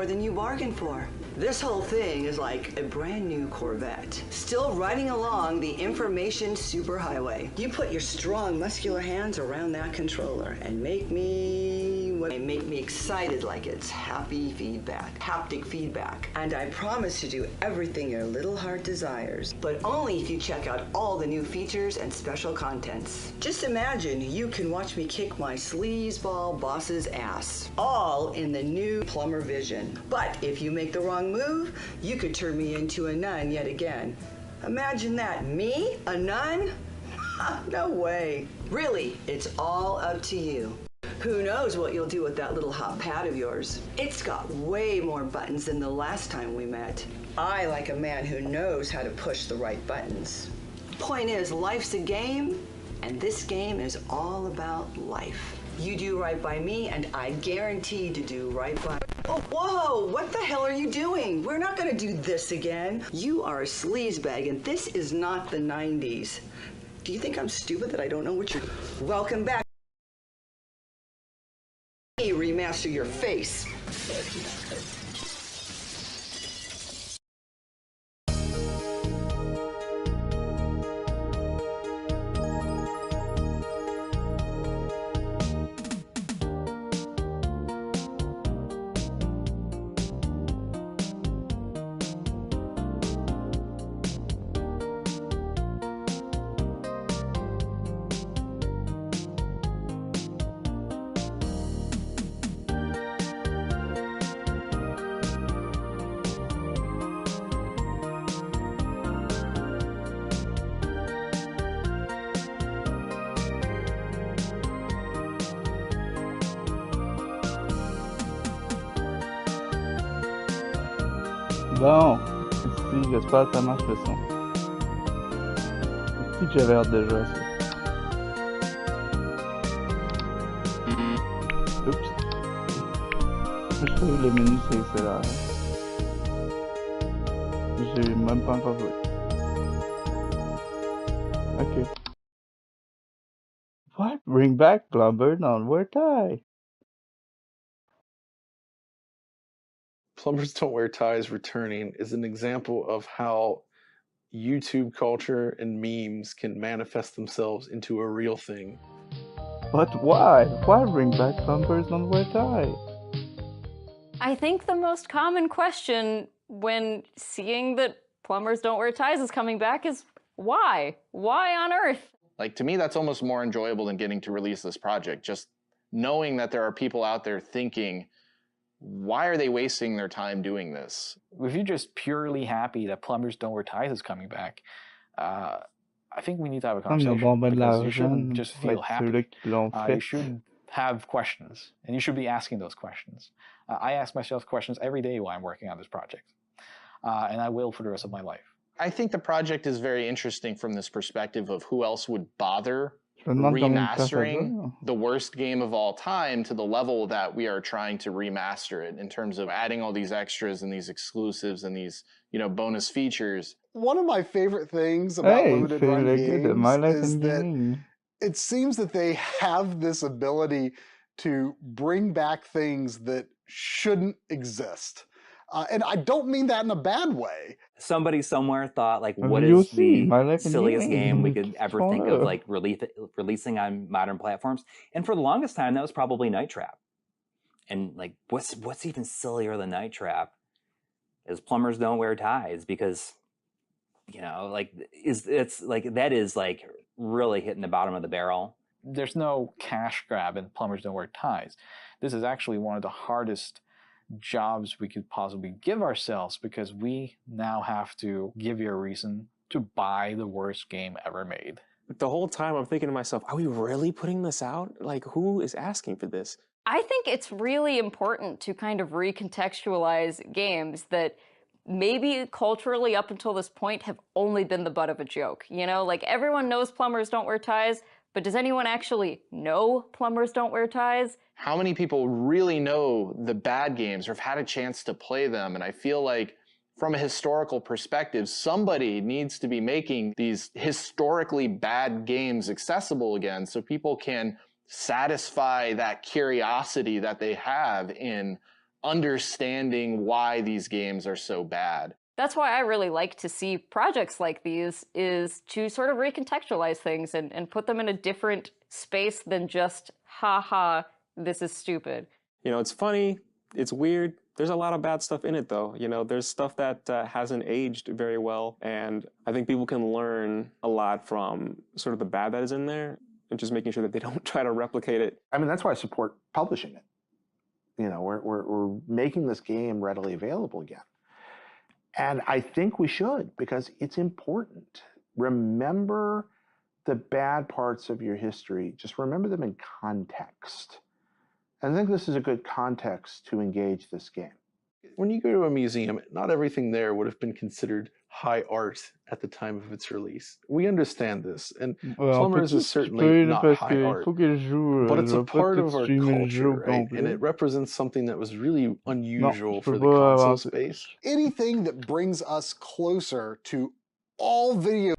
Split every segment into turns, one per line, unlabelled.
than you bargained for. This whole thing is like a brand new Corvette, still riding along the information superhighway. You put your strong, muscular hands around that controller and make me excited like it's happy feedback, haptic feedback. And I promise to do everything your little heart desires, but only if you check out all the new features and special contents. Just imagine you can watch me kick my sleazeball boss's ass, all in the new Plumber Vision. But if you make the wrong move, you could turn me into a nun yet again. Imagine that, me, a nun? No way. Really, it's all up to you. Who knows what you'll do with that little hot pad of yours? It's got way more buttons than the last time we met. I like a man who knows how to push the right buttons. Point is, life's a game, and this game is all about life. You do right by me, and I guarantee to do right by... Oh, whoa! What the hell are you doing? We're not gonna do this again. You are a sleazebag, and this is not the 90s. Do you think I'm stupid that I don't know what you're... Welcome back. Remaster your face.
Bon, ici j'espère que ça marche le son. Ici que j'avais hâte de jouer à ça. Oups. Je trouve que le menu c'est excellent. J'ai même pas encore joué. Ok. What? Bring back Plombier dans Wear Tie?
Plumbers Don't Wear Ties returning is an example of how YouTube culture and memes can manifest themselves into a real thing.
But why? Why bring back Plumbers Don't Wear Tie?
I think the most common question when seeing that Plumbers Don't Wear Ties is coming back is why? Why on earth?
Like, to me, that's almost more enjoyable than getting to release this project. Just knowing that there are people out there thinking, why are they wasting their time doing this?
If you're just purely happy that Plumbers Don't Wear Ties is coming back, I think we need to have a conversation, because you shouldn't just feel happy. You should have questions, and you should be asking those questions. I ask myself questions every day while I'm working on this project, and I will for the rest of my life.
I think the project is very interesting from this perspective of who else would bother remastering the worst game of all time to the level that we are trying to remaster it, in terms of adding all these extras and these exclusives and these, you know, bonus features.
One of my favorite things about limited run games is that it seems that they have this ability to bring back things that shouldn't exist. And I don't mean that in a bad way.
Somebody somewhere thought, like, what is the silliest game we could ever think of, like, releasing on modern platforms? And for the longest time, that was probably Night Trap. And, like, what's even sillier than Night Trap is Plumbers Don't Wear Ties, because, you know, like, it's like, that is, like, really hitting the bottom of the barrel.
There's no cash grab in Plumbers Don't Wear Ties. This is actually one of the hardest jobs we could possibly give ourselves, because we now have to give you a reason to buy the worst game ever made.
The whole time I'm thinking to myself, are we really putting this out? Like, who is asking for this?
I think it's really important to kind of recontextualize games that maybe culturally up until this point have only been the butt of a joke. You know, like, everyone knows Plumbers Don't Wear Ties, but does anyone actually know Plumbers Don't Wear Ties?
How many people really know the bad games or have had a chance to play them? And I feel like, from a historical perspective, somebody needs to be making these historically bad games accessible again, so people can satisfy that curiosity that they have in understanding why these games are so bad.
That's why I really like to see projects like these, is to sort of recontextualize things and put them in a different space than just, haha, this is stupid.
You know, it's funny, it's weird. There's a lot of bad stuff in it, though. You know, there's stuff that hasn't aged very well, and I think people can learn a lot from sort of the bad that is in there, and just making sure that they don't try to replicate it.
I mean, that's why I support publishing it. You know, we're making this game readily available again. And I think we should, because it's important. Remember the bad parts of your history. Just remember them in context. And I think this is a good context to engage this game.
When you go to a museum, not everything there would have been considered high art at the time of its release. We understand this, and Plumbers is certainly not high art, but it's a part of our culture, right? And it represents something that was really unusual for the console space.
Anything that brings us closer to all video.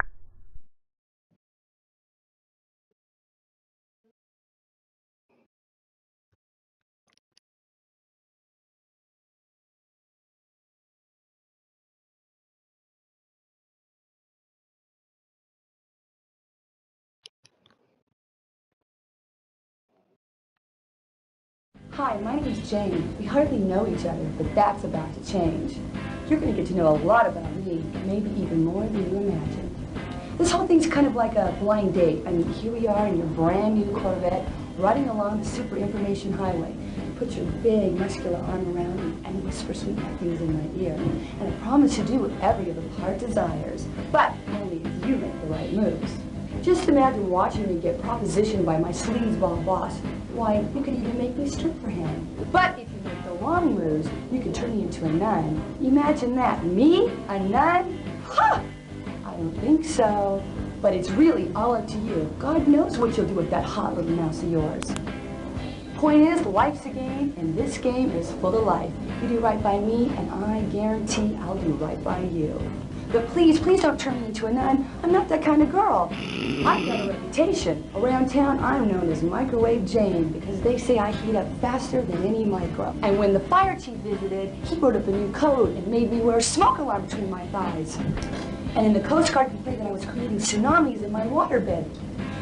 Hi, my name is Jane. We hardly know each other, but that's about to change. You're going to get to know a lot about me, maybe even more than you imagine. This whole thing's kind of like a blind date. I mean, here we are in your brand new Corvette, riding along the super information highway. You put your big, muscular arm around me and whisper sweet nothings in my ear. And I promise to do whatever your little heart desires, but only if you make the right moves. Just imagine watching me get propositioned by my sleazeball boss. Why, you could even make me strip for him. But if you make the wrong moves, you can turn me into a nun. Imagine that. Me? A nun? Huh! I don't think so. But it's really all up to you. God knows what you'll do with that hot little mouse of yours. Point is, life's a game, and this game is full of life. You do right by me, and I guarantee I'll do right by you. But please don't turn me into a nun. I'm not that kind of girl. I've got a reputation. Around town, I'm known as Microwave Jane because they say I heat up faster than any micro. And when the fire chief visited, he wrote up a new code and made me wear a smoke alarm between my thighs. And then the Coast Guard complained that I was creating tsunamis in my waterbed.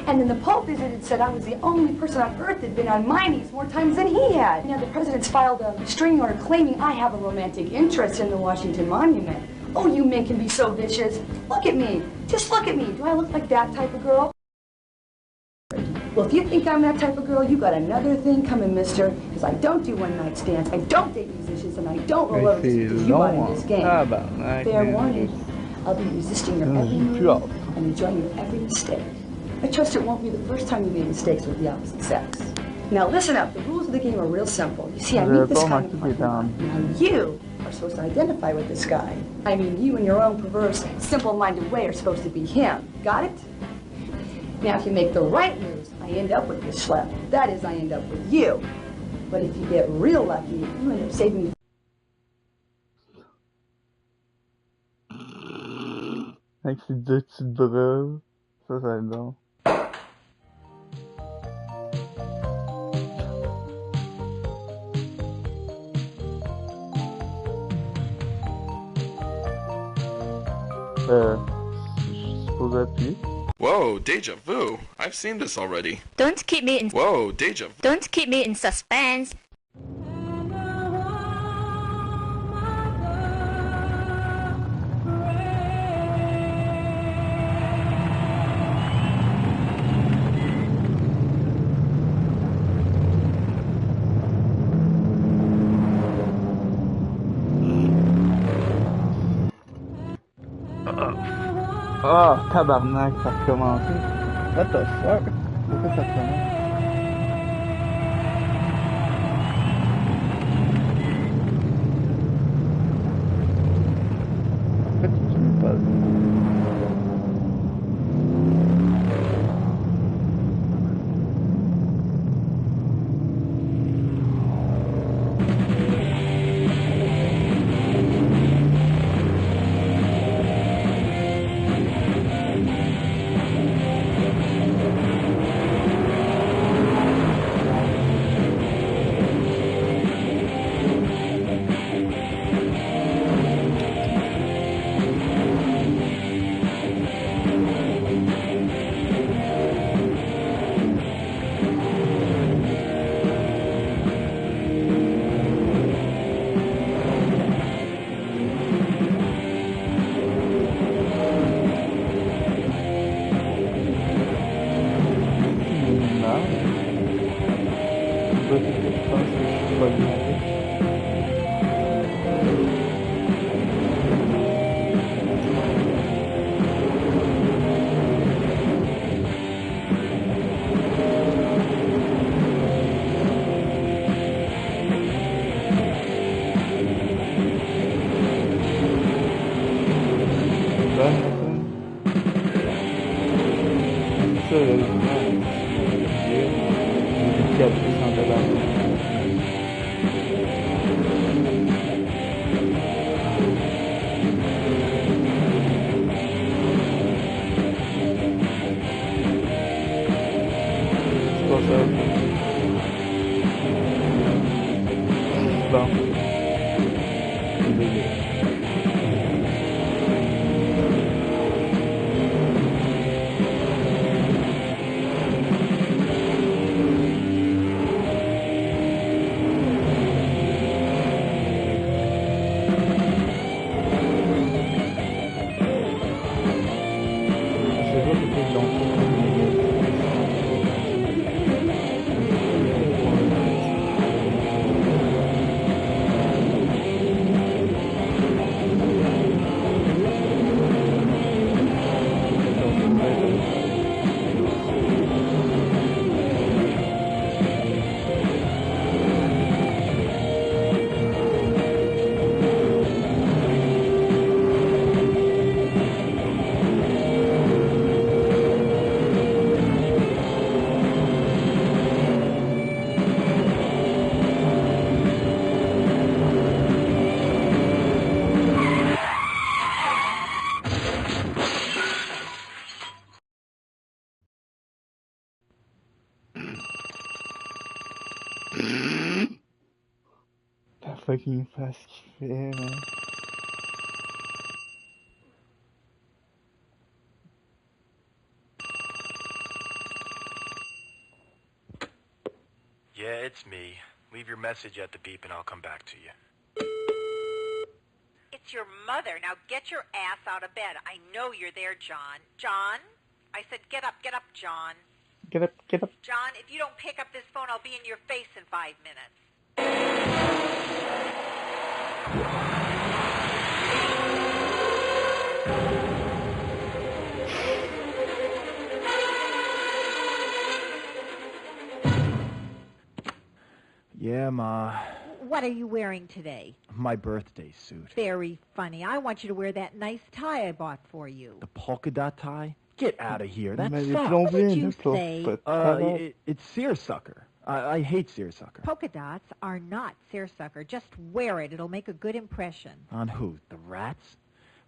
And then the Pope visited and said I was the only person on Earth that had been on my knees more times than he had. Now the president's filed a restraining order claiming I have a romantic interest in the Washington Monument. Oh, you men can be so vicious. Look at me. Just look at me. Do I look like that type of girl? Well, if you think I'm that type of girl, you got another thing coming, mister. Because I don't do one-night stands, I don't date musicians, and I don't roll over because you bought in this game. Fair warning. I'll be resisting your every move and enjoying your every mistake. I trust it won't be the first time you made mistakes with the opposite sex. Now listen up. The rules of the game are real simple. You see, I meet this kind of partner. Now you are supposed to identify with this guy. I mean, you in your own perverse, simple-minded way are supposed to be him. Got it? Now, if you make the right moves, I end up with this schlep. That is, I end up with you. But if you get real lucky, you end up saving me.
Avec ses deux petites breuves, ça va être bon. Je suppose appuyer.
Whoa, deja vu. I've seen this already.
Don't keep me in.
Whoa, deja vu.
Don't keep me in suspense.
Ah, tabarnak, ça a recommencé. What the fuck? Pourquoi ça recommence? En fait, je ne pas. pas qu'il me fasse kiffer, là.
Yeah, it's me. Leave your message at the beep and I'll come back to you.
It's your mother. Now get your ass out of bed. I know you're there, John. John? I said get up, John.
Get up, get up.
John, if you don't pick up this phone, I'll be in your face in 5 minutes.
Yeah, Ma.
What are you wearing today?
My birthday suit.
Very funny. I want you to wear that nice tie I bought for you.
The polka dot tie? Get out of here. That's
What did you say?
It's seersucker. I hate seersucker.
Polka dots are not seersucker. Just wear it. It'll make a good impression.
On who? The rats?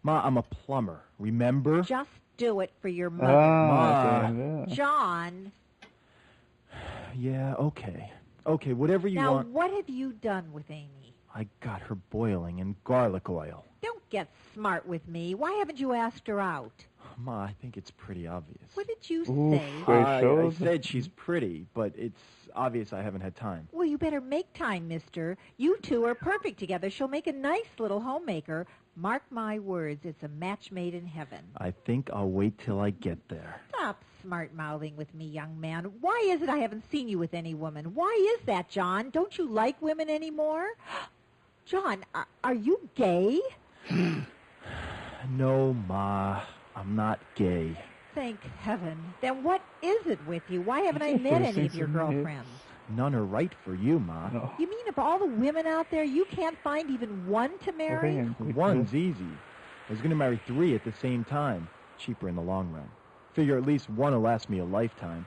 Ma, I'm a plumber. Remember?
Just do it for your mother.
Ma.
John.
Yeah, okay. Okay, whatever you want.
Now, what have you done with Amy?
I got her boiling in garlic oil.
Don't get smart with me. Why haven't you asked her out?
Ma, I think it's pretty obvious.
What did you say?
I said she's pretty, but it's obvious I haven't had time.
Well, you better make time, mister. You two are perfect together. She'll make a nice little homemaker. Mark my words, it's a match made in heaven.
I think I'll wait till I get there.
Stop smart-mouthing with me, young man. Why is it I haven't seen you with any woman? Why is that, John? Don't you like women anymore? John, are you gay?
No, Ma. I'm not gay.
Thank heaven. Then what is it with you? Why haven't I met any of your girlfriends?
None are right for you, Ma.
No.
You mean of all the women out there, you can't find even one to marry?
One's easy. I was going to marry 3 at the same time. Cheaper in the long run. Figure at least one will last me a lifetime.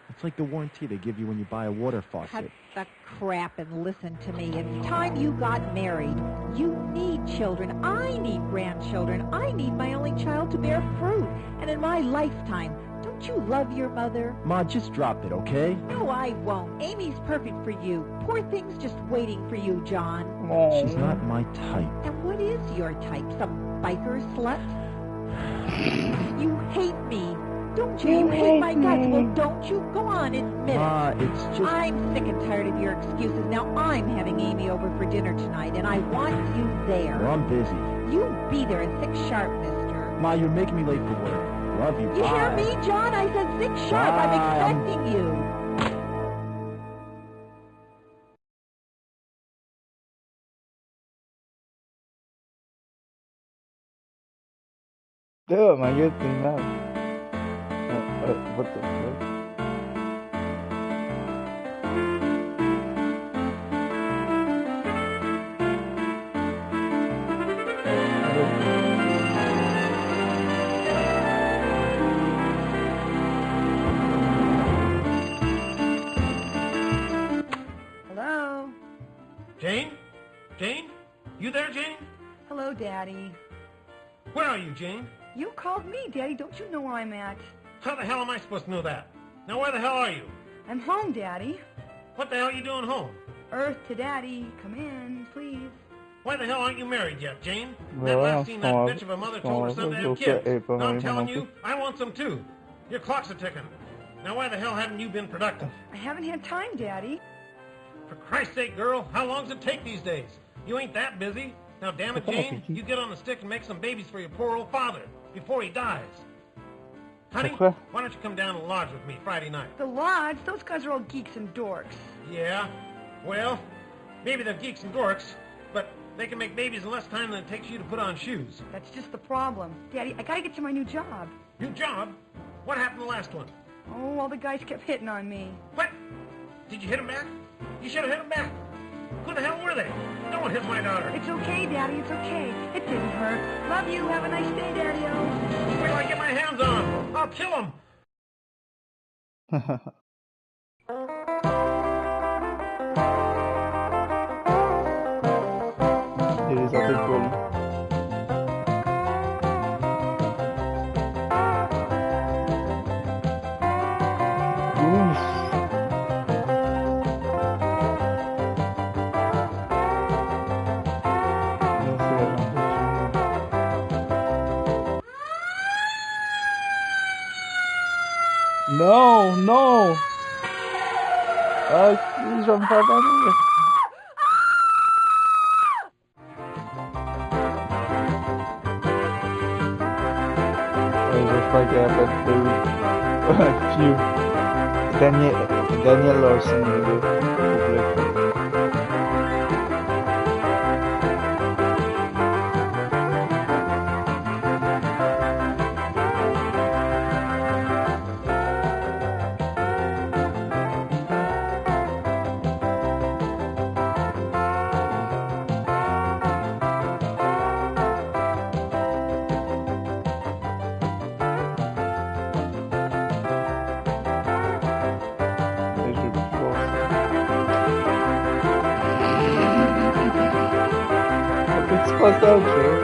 It's like the warranty they give you when you buy a water faucet.
Cut the crap and listen to me. It's time you got married. You need children. I need grandchildren. I need my only child to bear fruit. And in my lifetime, don't you love your mother?
Ma, just drop it, okay?
No, I won't. Amy's perfect for you. Poor thing's just waiting for you, John.
She's not my type.
And what is your type? Some biker slut? You hate me. Don't you? You hate my guts. Well, don't you? Go on, admit it.
It's just...
I'm sick and tired of your excuses. Now I'm having Amy over for dinner tonight, and I want you there.
Well, I'm busy.
You be there at 6 sharp, mister.
Ma, you're making me late for work. Love you.
You hear me, John? I said 6 sharp. I'm expecting you.
Oh my goodness, what the fuck?
Hello?
Jane? Jane? You there, Jane?
Hello, Daddy.
Where are you, Jane?
You called me, Daddy. Don't you know where I'm at?
How the hell am I supposed to know that? Now, where the hell are you?
I'm home, Daddy.
What the hell are you doing home?
Earth to Daddy. Come in, please.
Why the hell aren't you married yet, Jane? That last scene that bitch of a mother told her son to have kids. Now I'm telling you, I want some too. Your clock's a ticking. Now, why the hell haven't you been productive?
I haven't had time, Daddy.
For Christ's sake, girl, how long does it take these days? You ain't that busy. Now, damn it, Jane, you get on the stick and make some babies for your poor old father before he dies. Honey, why don't you come down and lodge with me Friday night?
The lodge? Those guys are all geeks and dorks.
Yeah, well, maybe they're geeks and dorks, but they can make babies in less time than it takes you to put on shoes.
That's just the problem. Daddy, I gotta get to my new job.
New job? What happened to the last one?
Oh, all the guys kept hitting on me.
What? Did you hit him back? You should have hit him back. Who the hell were they? No one hits my daughter.
It's okay, Daddy. It's okay. It didn't hurt. Love you. Have a nice day, Daddy-o.
Wait till I get my hands on him. I'll kill him.
It is a big one. Non, non! Ah, si, je vais me faire bannir. J'espère qu'il n'y a pas de feu. Phew. Daniel Larson, le gars. What's that, Joe?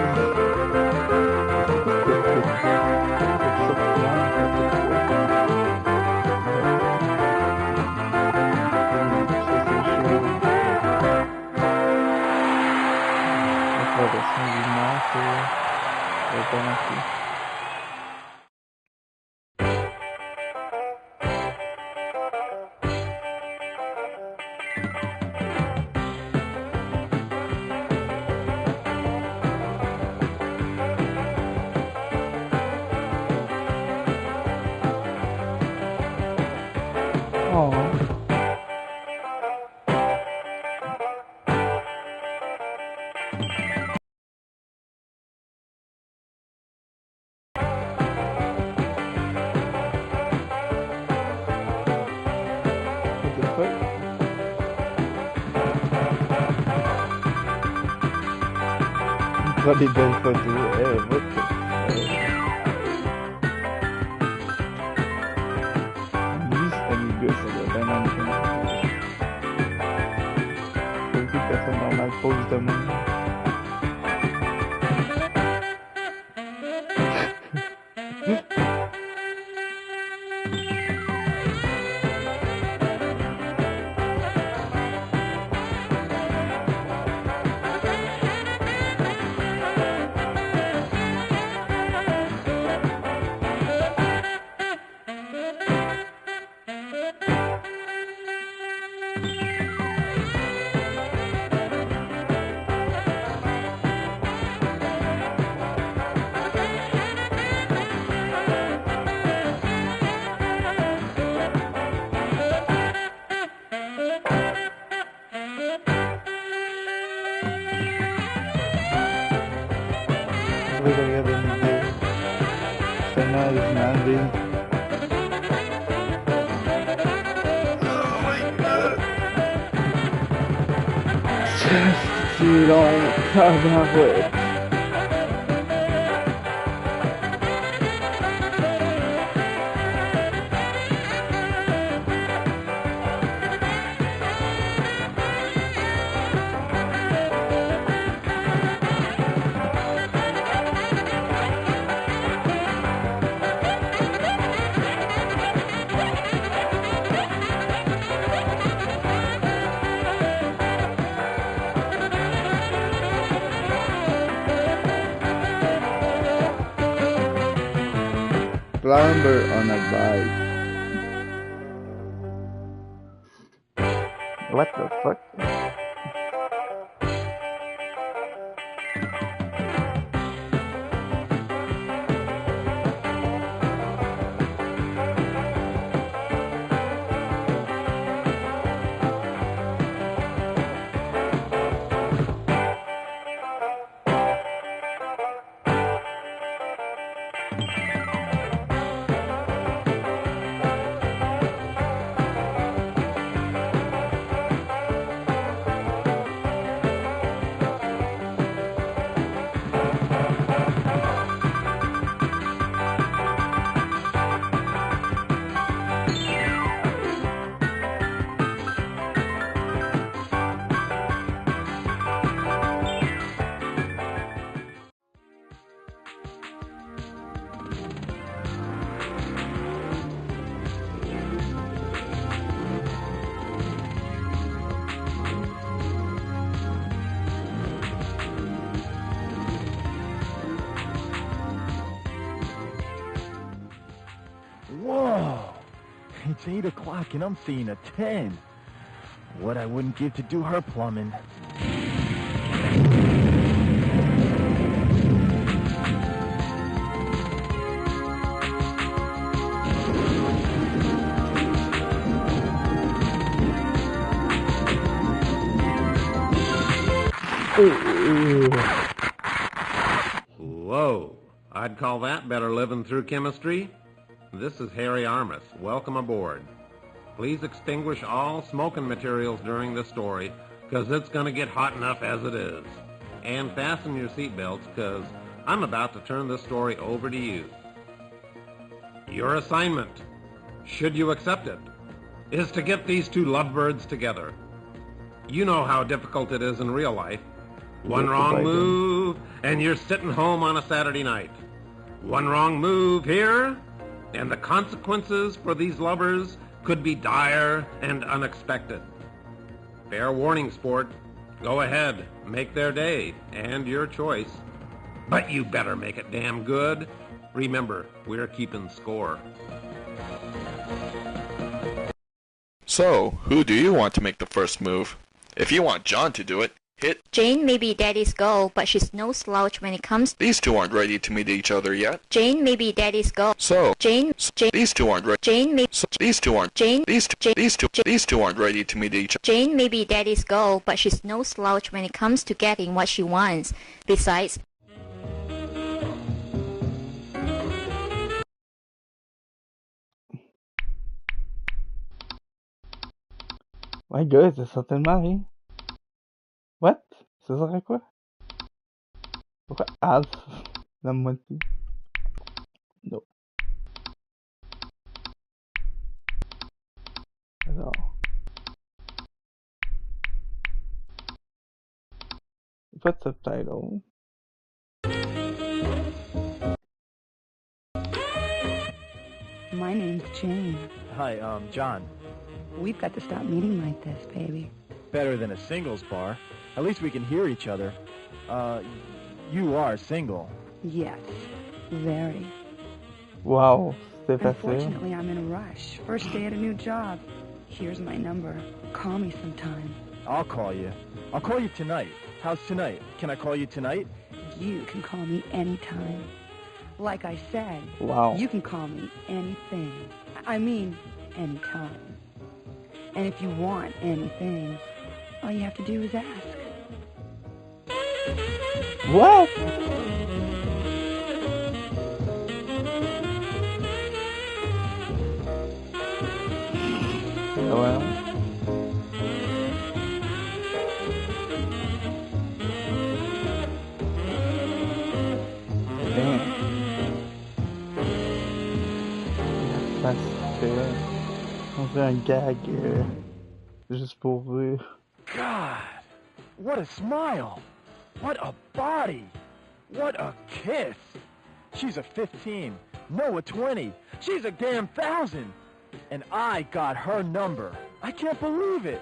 Des belles photos. Lui, c'est un gars, ça doit bien mannequin. Beaucoup de personnes normales posent de même. Dude, oh, tabarouette. Plombier on a bike. What the fuck?
It's 8 o'clock and I'm seeing a 10. What I wouldn't give to do her plumbing.
Whoa, I'd call that better living through chemistry. This is Harry Armis. Welcome aboard. Please extinguish all smoking materials during the story, because it's going to get hot enough as it is. And fasten your seatbelts, because I'm about to turn this story over to you. Your assignment, should you accept it, is to get these two lovebirds together. You know how difficult it is in real life. One wrong move, and you're sitting home on a Saturday night. One wrong move here, and the consequences for these lovers could be dire and unexpected. Fair warning, sport. Go ahead, make their day, and your choice. But you better make it damn good. Remember, we're keeping score.
So, who do you want to make the first move? If you want John to do it, hit.
Jane may be daddy's girl, but she's no slouch when it comes.
These two aren't ready to meet each other yet.
Jane may be daddy's girl.
So,
Jane.
These two aren't ready.
Jane may.
These two aren't.
Jane.
These two aren't ready to meet each other.
Jane may be daddy's girl, but she's no slouch when it comes to getting what she wants. Besides.
My God, c'est certainement rien. What? Ça serait quoi? Pourquoi half? La moitié? Non. Alors. Pas de subtitle.
My name's Jane.
Hi, John.
We've got to stop meeting like this, baby.
Better than a singles bar. At least we can hear each other. You are single.
Yes, very.
Wow, c'est facile.
Unfortunately, I'm in a rush. First day at a new job. Here's my number. Call me sometime.
I'll call you. I'll call you tonight. How's tonight? Can I call you tonight?
You can call me anytime. Like I said,
wow.
You can call me anything. I mean, anytime. And if you want anything, all you have to do is ask.
What? Oh, well. Damn. On fait un gag juste pour rire.
God, what a smile! What a body! What a kiss! She's a 15, no a 20. She's a damn 1,000! And I got her number. I can't believe it!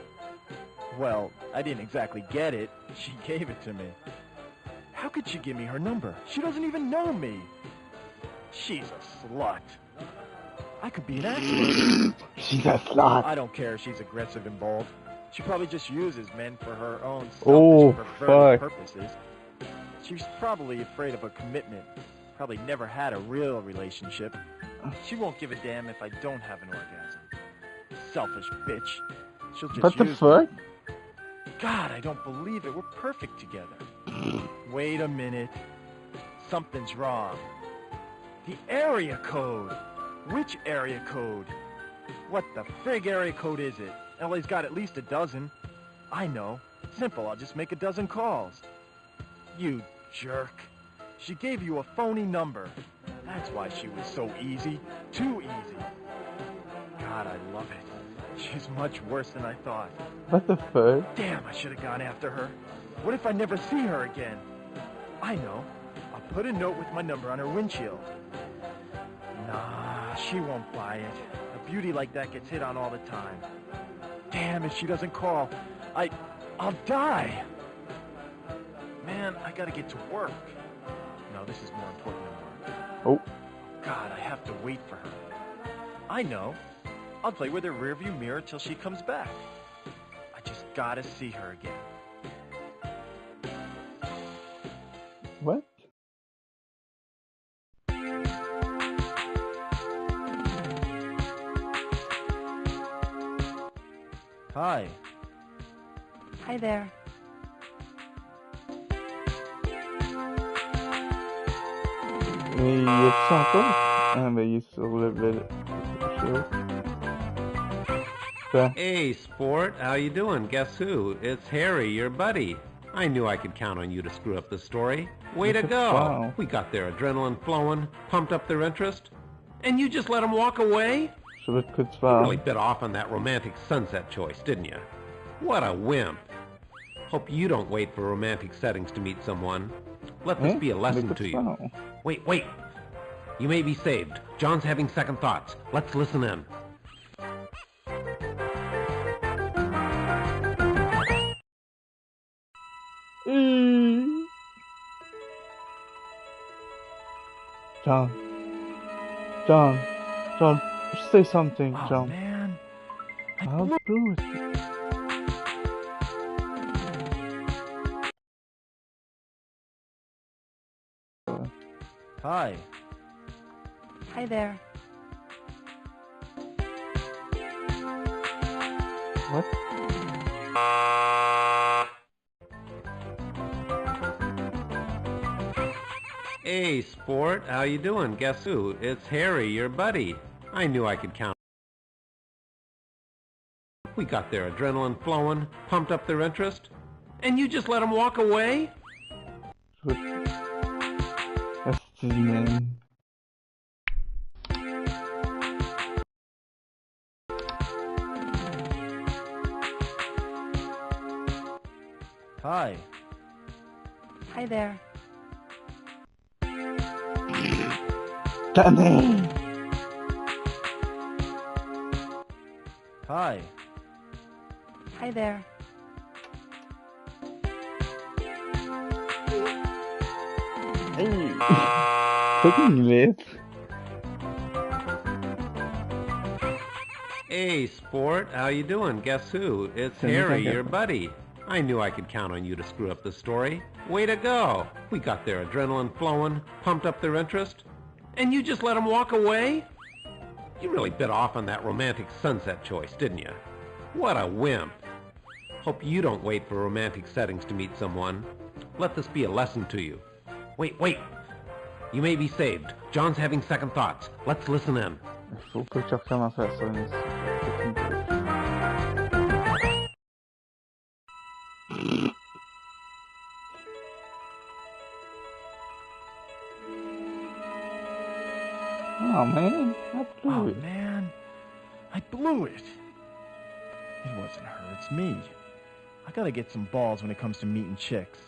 Well, I didn't exactly get it. She gave it to me. How could she give me her number? She doesn't even know me. She's a slut. I could be an accident.
She's a slut.
I don't care if she's aggressive and bold. She probably just uses men for her own selfish, perverted purposes. She's probably afraid of a commitment. Probably never had a real relationship. She won't give a damn if I don't have an orgasm. Selfish bitch. She'll just
what the
use
fuck?
me. God, I don't believe it. We're perfect together. Wait a minute. Something's wrong. The area code. Which area code? What the frig area code is it? LA's got at least a dozen. I know. Simple, I'll just make a dozen calls. You jerk. She gave you a phony number. That's why she was so easy. Too easy. God, I love it. She's much worse than I thought.
What the fuck?
Damn, I should have gone after her. What if I never see her again? I know. I'll put a note with my number on her windshield. Nah, she won't buy it. A beauty like that gets hit on all the time. Damn, if she doesn't call, I'll die. Man, I gotta get to work. No, this is more important than work.
Oh.
God, I have to wait for her. I know. I'll play with her rearview mirror till she comes back. I just gotta see her again.
What?
Hi.
Hi there.
Mais il est encore? Ah, mais il est sur le
Hey, sport, how you doing? Guess who? It's Harry, your buddy. I knew I could count on you to screw up the story. Way to go!
Wow.
We got their adrenaline flowing, pumped up their interest, and you just let them walk away? You really bit off on that romantic sunset choice, didn't you? What a wimp. Hope you don't wait for romantic settings to meet someone. Let this be a lesson to you. Wait. You may be saved. John's having second thoughts. Let's listen in.
John, say something,
oh,
John.
Man.
How blew it?
Hi.
Hi there.
What?
Hey, sport, how you doing? Guess who? It's Harry, your buddy. I knew I could count. We got their adrenaline flowing, pumped up their interest, and you just let them walk away?
That's his name.
Hi.
Hi there.
Danny!
Hi.
Hi there.
Fucking lit.
Hey, sport, how you doing? Guess who? It's Harry, your buddy. I knew I could count on you to screw up the story. Way to go! We got their adrenaline flowing, pumped up their interest, and you just let them walk away? You really bit off on that romantic sunset choice, didn't you? What a wimp. Hope you don't wait for romantic settings to meet someone. Let this be a lesson to you. Wait. You may be saved. John's having second thoughts. Let's listen in.
Faut que tu recommences à ça. Oh man,
I blew it. It wasn't her, it's me. I gotta get some balls when it comes to meeting chicks.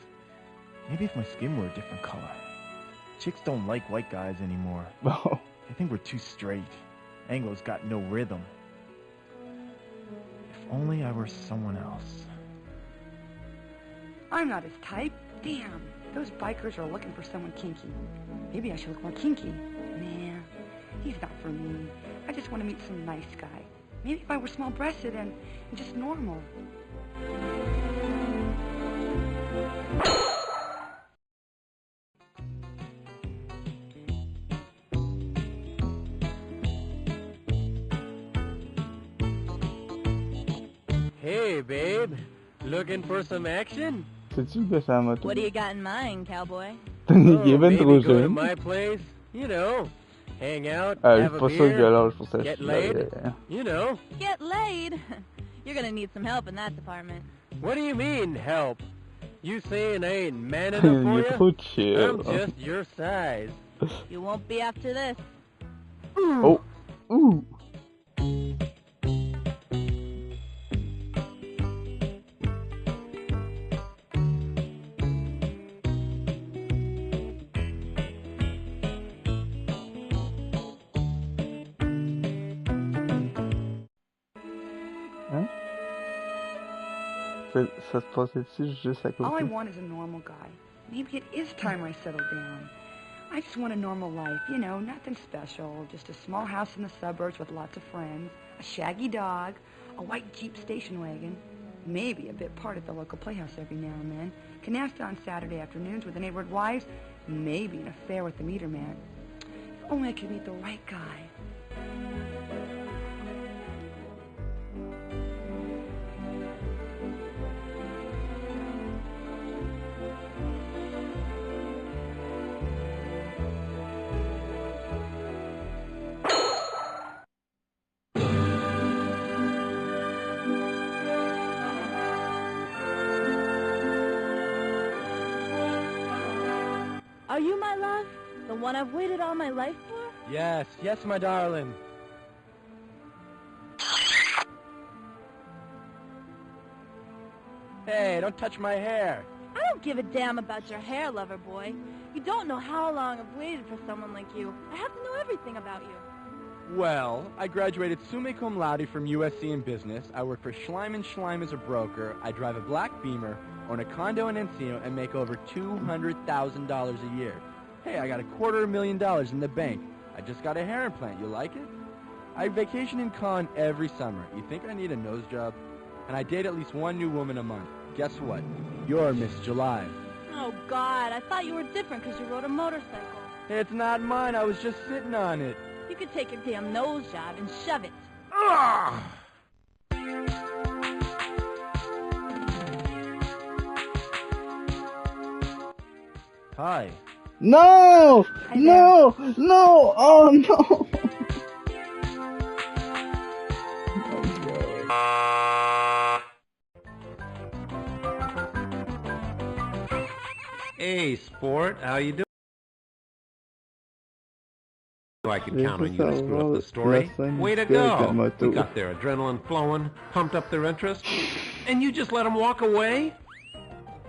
Maybe if my skin were a different color. Chicks don't like white guys anymore.
Oh.
They think we're too straight. Anglo's got no rhythm. If only I were someone else.
I'm not his type. Damn, those bikers are looking for someone kinky. Maybe I should look more kinky. Nah, he's not for me. I just want to meet some nice guy. Maybe if I were small-breasted and just normal.
Hey, babe. Looking for some action?
What do
you got in mind, cowboy?
Maybe go to my place, you know. Hang out, have a beer, get laid, you know.
Get laid? You're gonna need some help in that department.
What do you mean, help? You saying I ain't man enough for you? I'm just your size.
You won't be after this.
Oh. Ooh. Ça se passait-tu juste à côté?
All I want is a normal guy. Maybe it is time I settle down. I just want a normal life, you know, nothing special. Just a small house in the suburbs with lots of friends, a shaggy dog, a white Jeep station wagon, maybe a bit part at the local playhouse every now and then, canasta on Saturday afternoons with the neighborhood wives, maybe an affair with the meter man. If only I could meet the right guy.
Are you my love? The one I've waited all my life for?
Yes, yes, my darling. Hey, don't touch my hair.
I don't give a damn about your hair, lover boy. You don't know how long I've waited for someone like you. I have to know everything about you.
Well, I graduated summa cum laude from USC in business. I work for Schleim & Schleim as a broker. I drive a black Beamer, own a condo in Encino, and make over $200,000 a year. Hey, I got $250,000 in the bank. I just got a hair implant. You like it? I vacation in Cannes every summer. You think I need a nose job? And I date at least one new woman a month. Guess what? You're Miss July.
Oh, God, I thought you were different because you rode a motorcycle.
It's not mine. I was just sitting on it.
You could take your damn nose job and shove it.
Ugh! Hi.
No! No! No! Oh no!
Hey, sport, how you doing? I can count on you to screw up the story. Way to go! We got their adrenaline flowing, pumped up their interest, and you just let them walk away?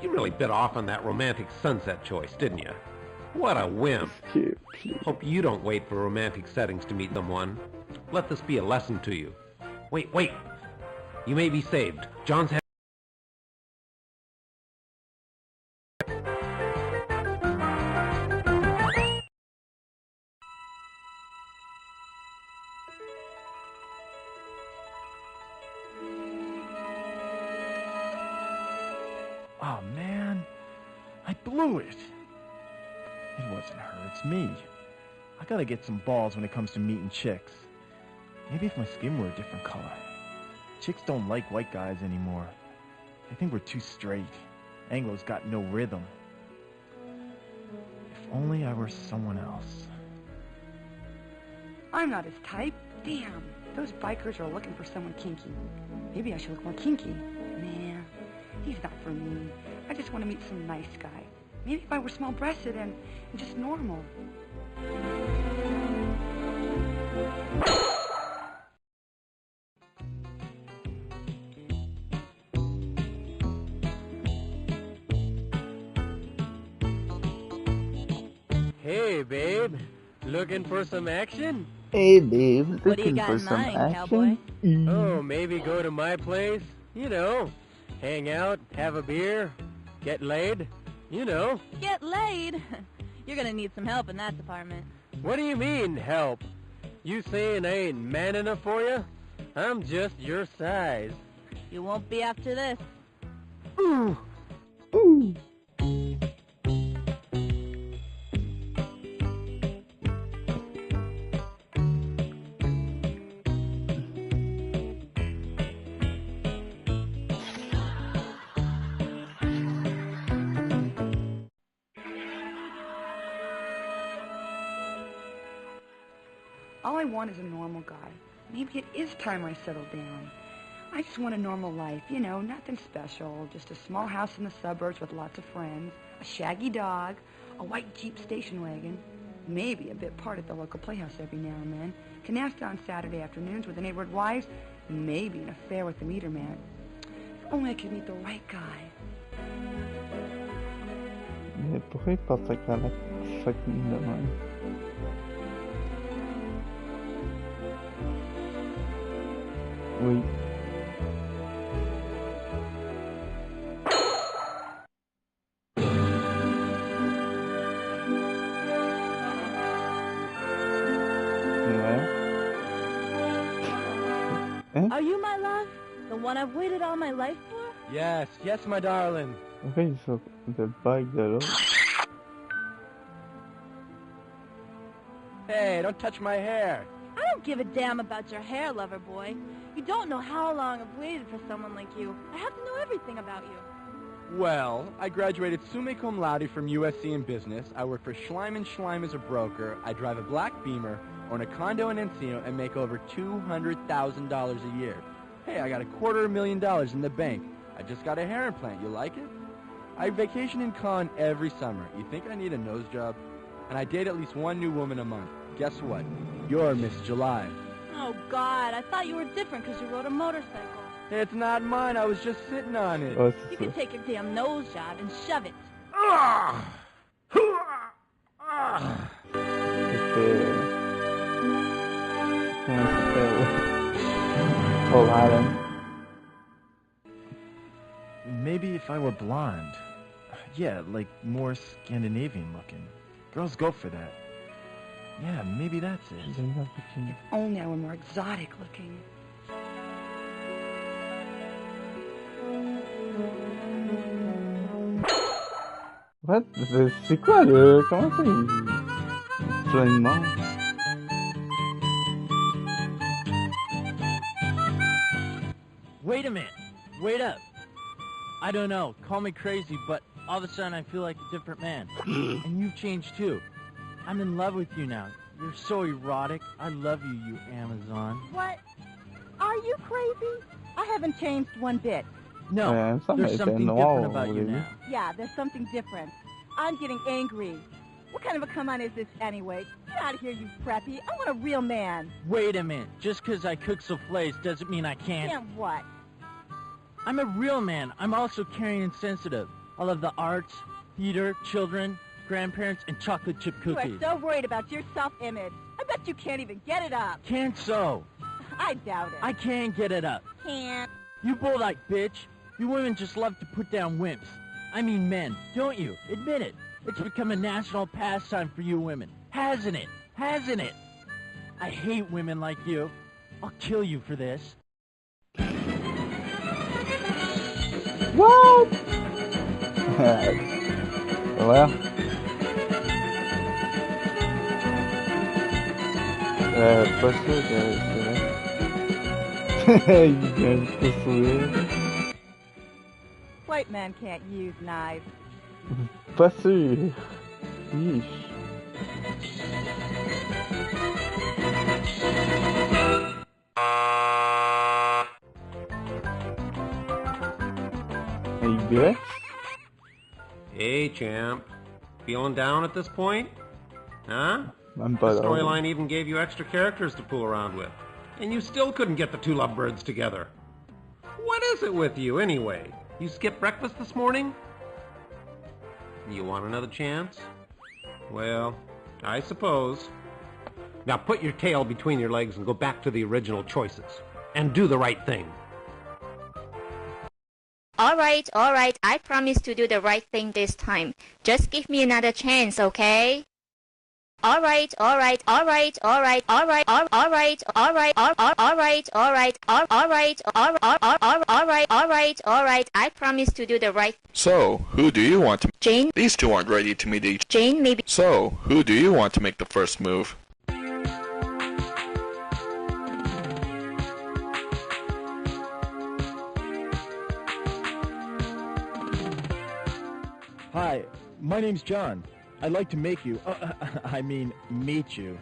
You really bit off on that romantic sunset choice, didn't you? What a wimp. Hope you don't wait for romantic settings to meet someone. Let this be a lesson to you. Wait. You may be saved. John's had...
Oh, man. I blew it. It wasn't her, it's me. I gotta get some balls when it comes to meeting chicks. Maybe if my skin were a different color. Chicks don't like white guys anymore. They think we're too straight. Anglo's got no rhythm. If only I were someone else.
I'm not his type. Damn, those bikers are looking for someone kinky. Maybe I should look more kinky. Nah, he's not for me. I just want to meet some nice guy. Maybe if I were small-breasted and just normal.
Hey, babe. Looking for some action?
Hey, babe.
What do you
Looking
got
for
in
some
mind,
action?
cowboy?
Oh, maybe go to my place? You know, hang out, have a beer, get laid? You know.
Get laid? You're gonna need some help in that department.
What do you mean, help? You saying I ain't man enough for you? I'm just your size.
You won't be after this.
Ooh.
Ooh.
All I want is a normal guy. Maybe it is time I settle down. I just want a normal life, you know, nothing special. Just a small house in the suburbs with lots of friends, a shaggy dog, a white Jeep station wagon, maybe a bit part at the local playhouse every now and then, canasta on Saturday afternoons with the neighborhood wives, maybe an affair with the meter man. If only I could meet the right guy.
Mais pourquoi il porte sa cravate fucking de même? Oui. Ouais.
Are you my love? The one I've waited all my life for?
Yes, yes, my darling.
Okay, so the bike de
Hey, don't touch my hair.
I don't give a damn about your hair, lover boy. You don't know how long I've waited for someone like you. I have to know everything about you.
Well, I graduated summa cum laude from USC in business. I work for Schleim & Schleim as a broker. I drive a black Beamer, own a condo in Encino, and make over $200,000 a year. Hey, I got $250,000 in the bank. I just got a hair implant. You like it? I vacation in Cannes every summer. You think I need a nose job? And I date at least one new woman a month. Guess what? You're Miss July.
Oh, God, I thought you were different because you rode a motorcycle.
It's not mine. I was just sitting on it.
You can take your damn nose job and shove it.
Maybe if I were blonde. Yeah, like more Scandinavian looking. Girls go for that. Yeah, maybe that's it.
If only I were more exotic looking.
What? C'est quoi le... Comment ça il... Pleinement.
Wait a minute. Wait up. I don't know. Call me crazy, but all of a sudden I feel like a different man. And you've changed too. I'm in love with you now. You're so erotic. I love you, you Amazon.
What? Are you crazy? I haven't changed one bit.
No, there's something different about you now.
Yeah, there's something different. I'm getting angry. What kind of a come-on is this anyway? Get out of here, you preppy. I want a real man.
Wait a minute. Just because I cook soufflés doesn't mean I can't.
Can't what?
I'm a real man. I'm also caring and sensitive. I love the arts, theater, children, grandparents, and chocolate chip cookies.
You are so worried about your self-image. I bet you can't even get it up.
Can't so.
I doubt it.
I can get it up.
Can't.
You bull-like bitch. You women just love to put down wimps. I mean men, don't you? Admit it. It's become a national pastime for you women. Hasn't it? Hasn't it? I hate women like you. I'll kill you for this.
What? Well. Pas sûr que c'est vrai.
White men can't use knives.
Pas sûr. Yeesh. Are you good?
Hey, champ. Feeling down at this point? Huh?
The
storyline even gave you extra characters to fool around with. And you still couldn't get the two lovebirds together. What is it with you, anyway? You skipped breakfast this morning? You want another chance? Well, I suppose. Now put your tail between your legs and go back to the original choices. And do the right thing.
Alright, I promise to do the right thing this time. Just give me another chance, okay? Alright, I promise to do the right.
So, who do you want to...
Jane?
These two aren't ready to meet each...
Jane, maybe...
So, who do you want to make the first move?
Hi, my name's John. I'd like to make you, meet you.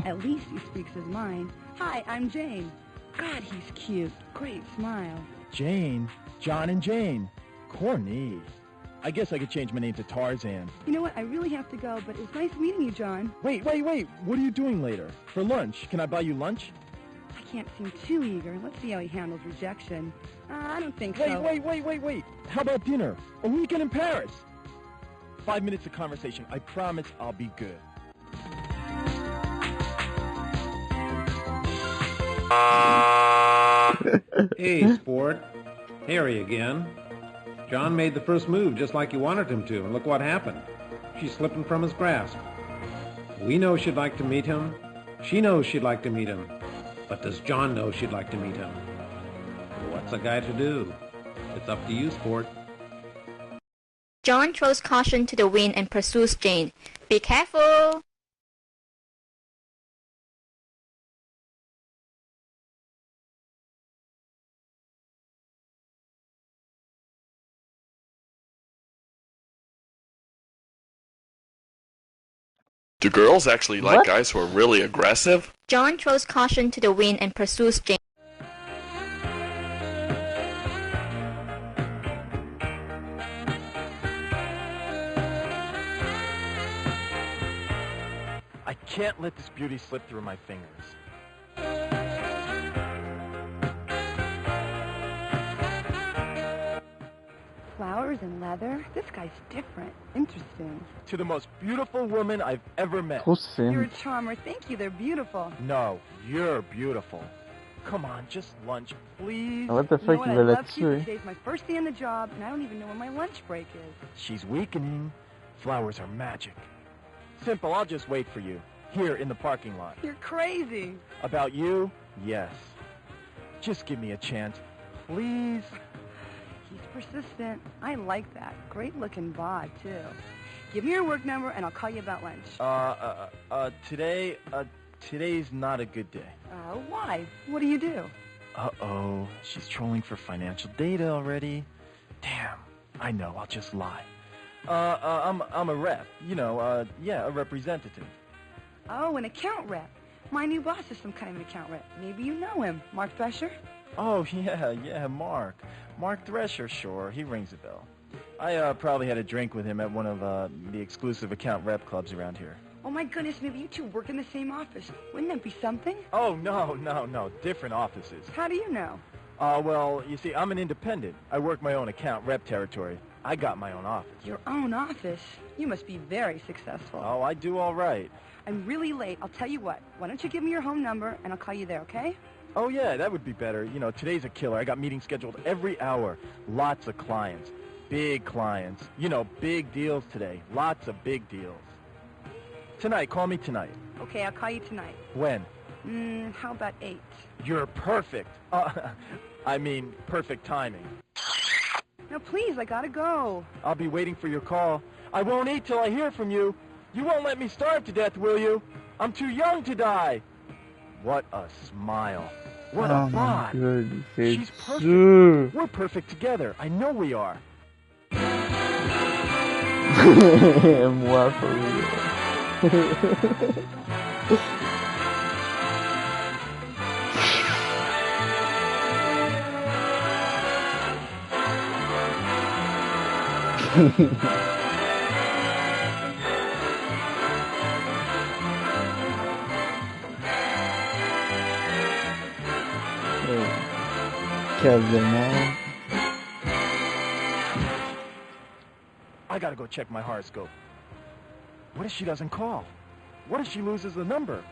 At least he speaks his mind. Hi, I'm Jane. God, he's cute. Great smile.
Jane? John and Jane. Corny. I guess I could change my name to Tarzan.
You know what? I really have to go, but it's nice meeting you, John.
Wait. What are you doing later? For lunch? Can I buy you lunch?
I can't seem too eager. Let's see how he handles rejection. I don't think so.
Wait. How about dinner? A weekend in Paris? 5 minutes of conversation. I promise I'll be good.
Hey, sport. Harry again. John made the first move just like you wanted him to, and look what happened. She's slipping from his grasp. We know she'd like to meet him. She knows she'd like to meet him. But does John know she'd like to meet him? What's a guy to do? It's up to you, sport.
John throws caution to the wind and pursues Jane. Be careful!
Do girls actually like guys who are really aggressive?
John throws caution to the wind and pursues Jane.
I can't let this beauty slip through my fingers.
Flowers and leather? This guy's different. Interesting.
To the most beautiful woman I've ever met.
You're a charmer. Thank you. They're beautiful.
No, you're beautiful. Come on, just lunch, please.
What the fuck,
I'd love to. Today's my first day on the job, and I don't even know when my lunch break is.
She's weakening. Flowers are magic. Simple, I'll just wait for you. Here in the parking lot.
You're crazy.
About you? Yes. Just give me a chance, please.
He's persistent. I like that. Great looking bod, too. Give me your work number and I'll call you about lunch.
Today's not a good day.
Why? What do you do?
Uh-oh. She's trolling for financial data already. Damn. I know, I'll just lie. I'm a rep. You know, a representative.
Oh, an account rep. My new boss is some kind of an account rep. Maybe you know him. Mark Thresher?
Oh, yeah, Mark. Mark Thresher, sure. He rings a bell. I probably had a drink with him at one of the exclusive account rep clubs around here.
Oh, my goodness, maybe you two work in the same office. Wouldn't that be something?
Oh, no. Different offices.
How do you know?
Well, you see, I'm an independent. I work my own account rep territory. I got my own office.
Your own office? You must be very successful.
Oh, I do all right.
I'm really late. I'll tell you what. Why don't you give me your home number, and I'll call you there, okay?
Oh, yeah, that would be better. You know, today's a killer. I got meetings scheduled every hour. Lots of clients. Big clients. You know, big deals today. Lots of big deals. Tonight, call me tonight.
Okay, I'll call you tonight.
When?
How about 8?
You're perfect. I mean, perfect timing.
No, please, I gotta go.
I'll be waiting for your call. I won't eat till I hear from you. You won't let me starve to death, will you? I'm too young to die. What a smile. What a bod. She's perfect. We're perfect together. I know we are.
Moi for real.
I gotta go check my horoscope. What if she doesn't call? What if she loses the number?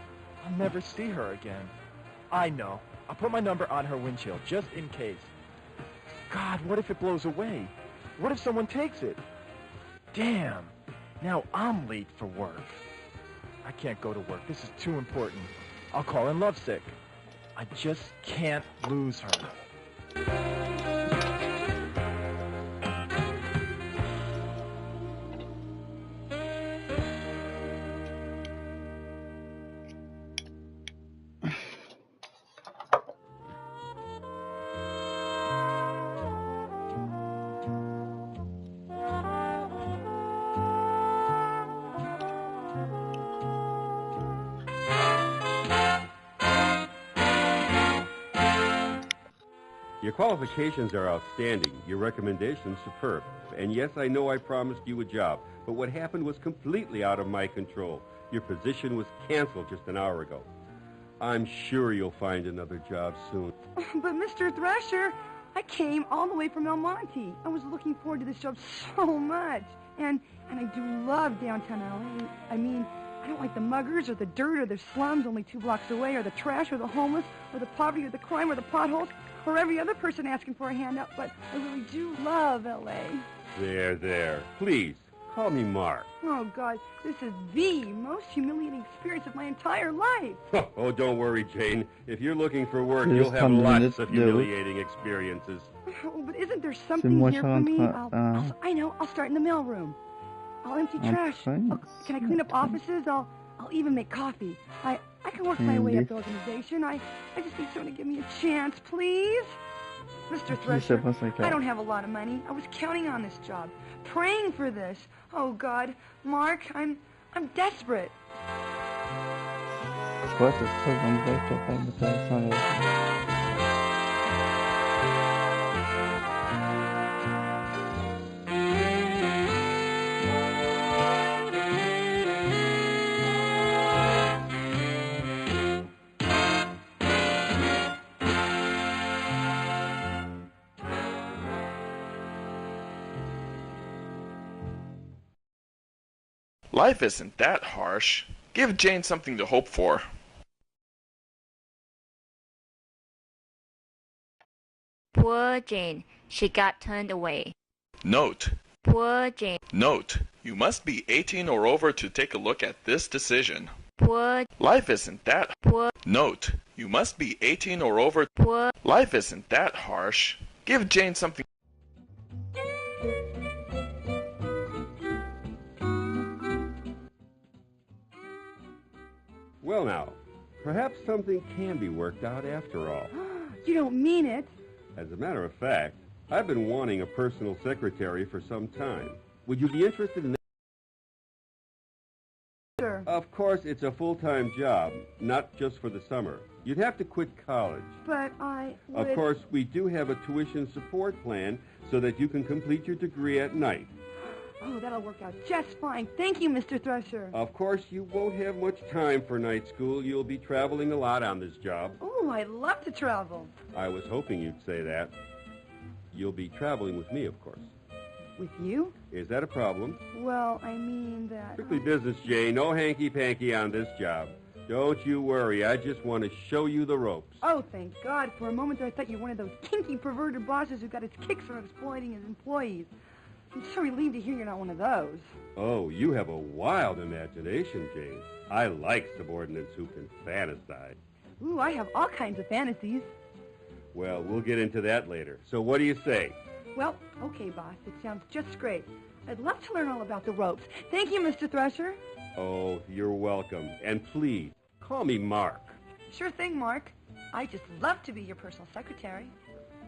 I'll never see her again. I know. I'll put my number on her windshield, just in case. God, what if it blows away? What if someone takes it? Damn. Now I'm late for work. I can't go to work. This is too important. I'll call in lovesick. I just can't lose her.
Your qualifications are outstanding. Your recommendations superb. And yes, I know I promised you a job, but what happened was completely out of my control. Your position was canceled just an hour ago. I'm sure you'll find another job soon.
But Mr. Thresher, I came all the way from El Monte. I was looking forward to this job so much. And I do love downtown LA. I mean, I don't like the muggers or the dirt or the slums only 2 blocks away, or the trash or the homeless or the poverty or the crime or the potholes or every other person asking for a handout, but I really do love LA.
There. Please, Call me Mark.
Oh, God, this is the most humiliating experience of my entire life.
Oh, don't worry, Jane. If you're looking for work, you'll have lots of humiliating experiences.
Oh, but isn't there something here for me? I know. I'll start in the mailroom. I'll empty trash. Can I clean up offices? I'll even make coffee. I can work my way up the organization. I just need someone to give me a chance, please. Mr. Thresher, I don't have a lot of money. I was counting on this job, praying for this. Oh, God. Mark, I'm desperate.
Quoi, c'est ça, on dirait que t'as pas intéressant là.
Life isn't that harsh. Give Jane something to hope for.
Poor Jane. She got turned away.
Note.
Poor Jane.
Note. You must be 18 or over to take a look at this decision.
Poor.
Life isn't that.
Poor.
Note. You must be 18 or over.
Poor.
Life isn't that harsh. Give Jane something.
Well now, perhaps something can be worked out after all.
You don't mean it.
As a matter of fact, I've been wanting a personal secretary for some time. Would you be interested in that?
Sure.
Of course, it's a full-time job, not just for the summer. You'd have to quit college.
But I would...
Of course, we do have a tuition support plan so that you can complete your degree at night.
Oh, that'll work out just fine. Thank you, Mr. Thresher.
Of course, you won't have much time for night school. You'll be traveling a lot on this job.
Oh, I love to travel.
I was hoping you'd say that. You'll be traveling with me, of course.
With you?
Is that a problem?
Well, I mean that...
Strictly business, Jay. No hanky-panky on this job. Don't you worry. I just want to show you the ropes.
Oh, thank God. For a moment there, I thought you were one of those kinky, perverted bosses who got his kicks from exploiting his employees. I'm so relieved to hear you're not one of those.
Oh, you have a wild imagination, Jane. I like subordinates who can fantasize.
Ooh, I have all kinds of fantasies.
Well, we'll get into that later. So what do you say?
Well, okay, boss. It sounds just great. I'd love to learn all about the ropes. Thank you, Mr. Thresher.
Oh, you're welcome. And please, call me Mark.
Sure thing, Mark. I just love to be your personal secretary.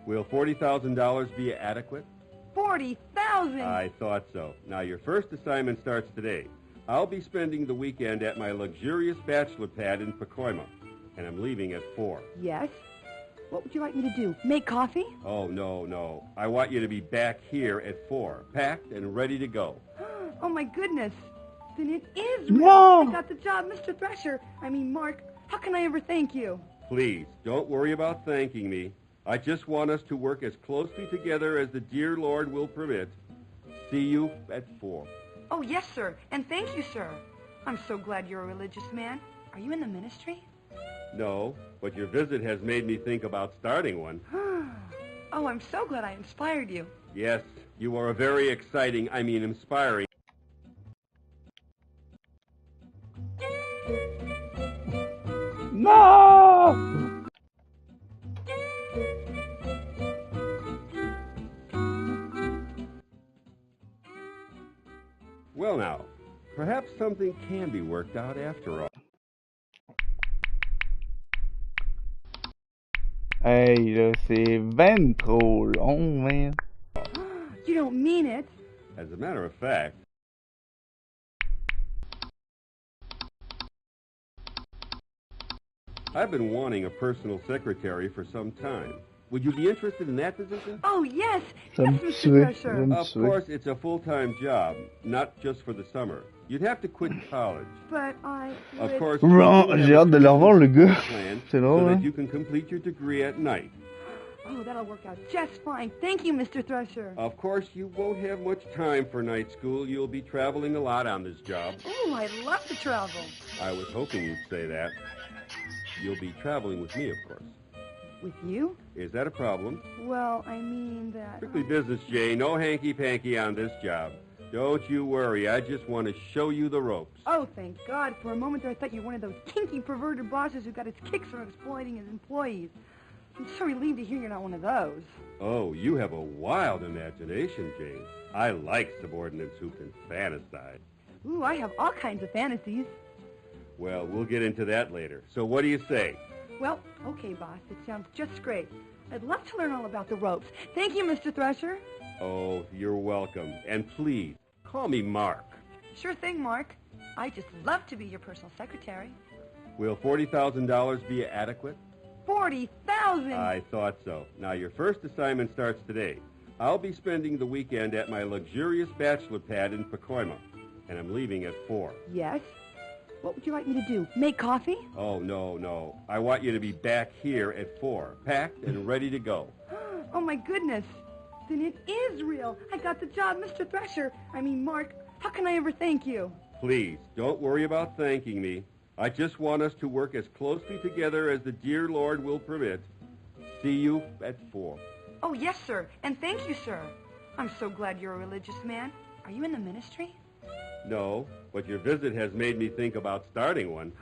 Will $40,000 be adequate?
40,000!
I thought so. Now, your first assignment starts today. I'll be spending the weekend at my luxurious bachelor pad in Pacoima, and I'm leaving at 4.
Yes? What would you like me to do? Make coffee?
Oh, no. I want you to be back here at 4, packed and ready to go.
Oh, my goodness. Then it is
real.
No! I got the job, Mr. Thresher. I mean, Mark, how can I ever thank you?
Please, don't worry about thanking me. I just want us to work as closely together as the dear Lord will permit. See you at 4.
Oh, yes, sir. And thank you, sir. I'm so glad you're a religious man. Are you in the ministry?
No, but your visit has made me think about starting one.
Oh, I'm so glad I inspired you.
Yes, you are a very exciting, inspiring.
No!
Well now, perhaps something can be worked out after all.
Hey, là, c'est ben trop long, man.
You don't mean it.
As a matter of fact, I've been wanting a personal secretary for some time. Would you be interested in that position?
Oh, yes. Yes, Mr. Thresher.
Of course, it's a full-time job, not just for the summer. You'd have to quit college.
But I would...
Of course,
j'ai hâte de le revoir, le gars. C'est drôle,
so
hein?
that you can complete your degree at night.
Oh, that'll work out just fine. Thank you, Mr. Thresher.
Of course, you won't have much time for night school. You'll be traveling a lot on this job.
Oh, I'd love to travel.
I was hoping you'd say that. You'll be traveling with me, of course.
With you?
Is that a problem?
Well, I mean that...
Strictly business, Jay. No hanky-panky on this job. Don't you worry. I just want to show you the ropes.
Oh, thank God. For a moment there, I thought you were one of those kinky, perverted bosses who got his kicks from exploiting his employees. I'm so relieved to hear you're not one of those.
Oh, you have a wild imagination, Jane. I like subordinates who can fantasize.
Ooh, I have all kinds of fantasies.
Well, we'll get into that later. So what do you say?
Well, okay, boss. It sounds just great. I'd love to learn all about the ropes. Thank you, Mr. Thresher.
Oh, you're welcome. And please, call me Mark.
Sure thing, Mark. I just love to be your personal secretary.
Will $40,000 be adequate?
40,000!
I thought so. Now, your first assignment starts today. I'll be spending the weekend at my luxurious bachelor pad in Pacoima, and I'm leaving at 4.
Yes? What would you like me to do? Make coffee?
Oh, no. I want you to be back here at 4, packed and ready to go.
Oh, my goodness. Then it is real. I got the job, Mr. Thresher. I mean, Mark, how can I ever thank you?
Please, don't worry about thanking me. I just want us to work as closely together as the dear Lord will permit. See you at 4.
Oh, yes, sir. And thank you, sir. I'm so glad you're a religious man. Are you in the ministry?
No, but your visit has made me think about starting one.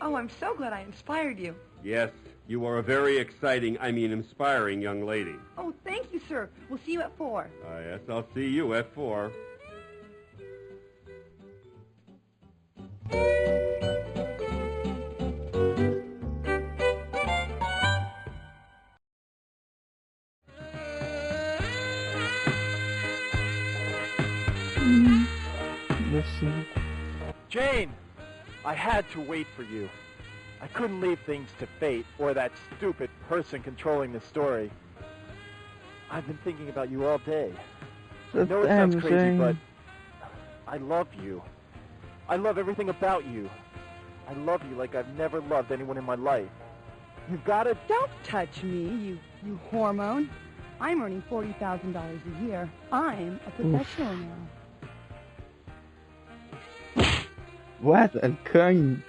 Oh, I'm so glad I inspired you.
Yes, you are a very exciting, inspiring young lady.
Oh, thank you, sir. We'll see you at 4.
Yes, I'll see you at 4.
Listen.
Jane! I had to wait for you. I couldn't leave things to fate or that stupid person controlling the story. I've been thinking about you all day. I know it sounds crazy, but I love you. I love everything about you. I love you like I've never loved anyone in my life. You've got to...
Don't touch me, you hormone. I'm earning $40,000 a year. I'm a professional now.
What a cunt.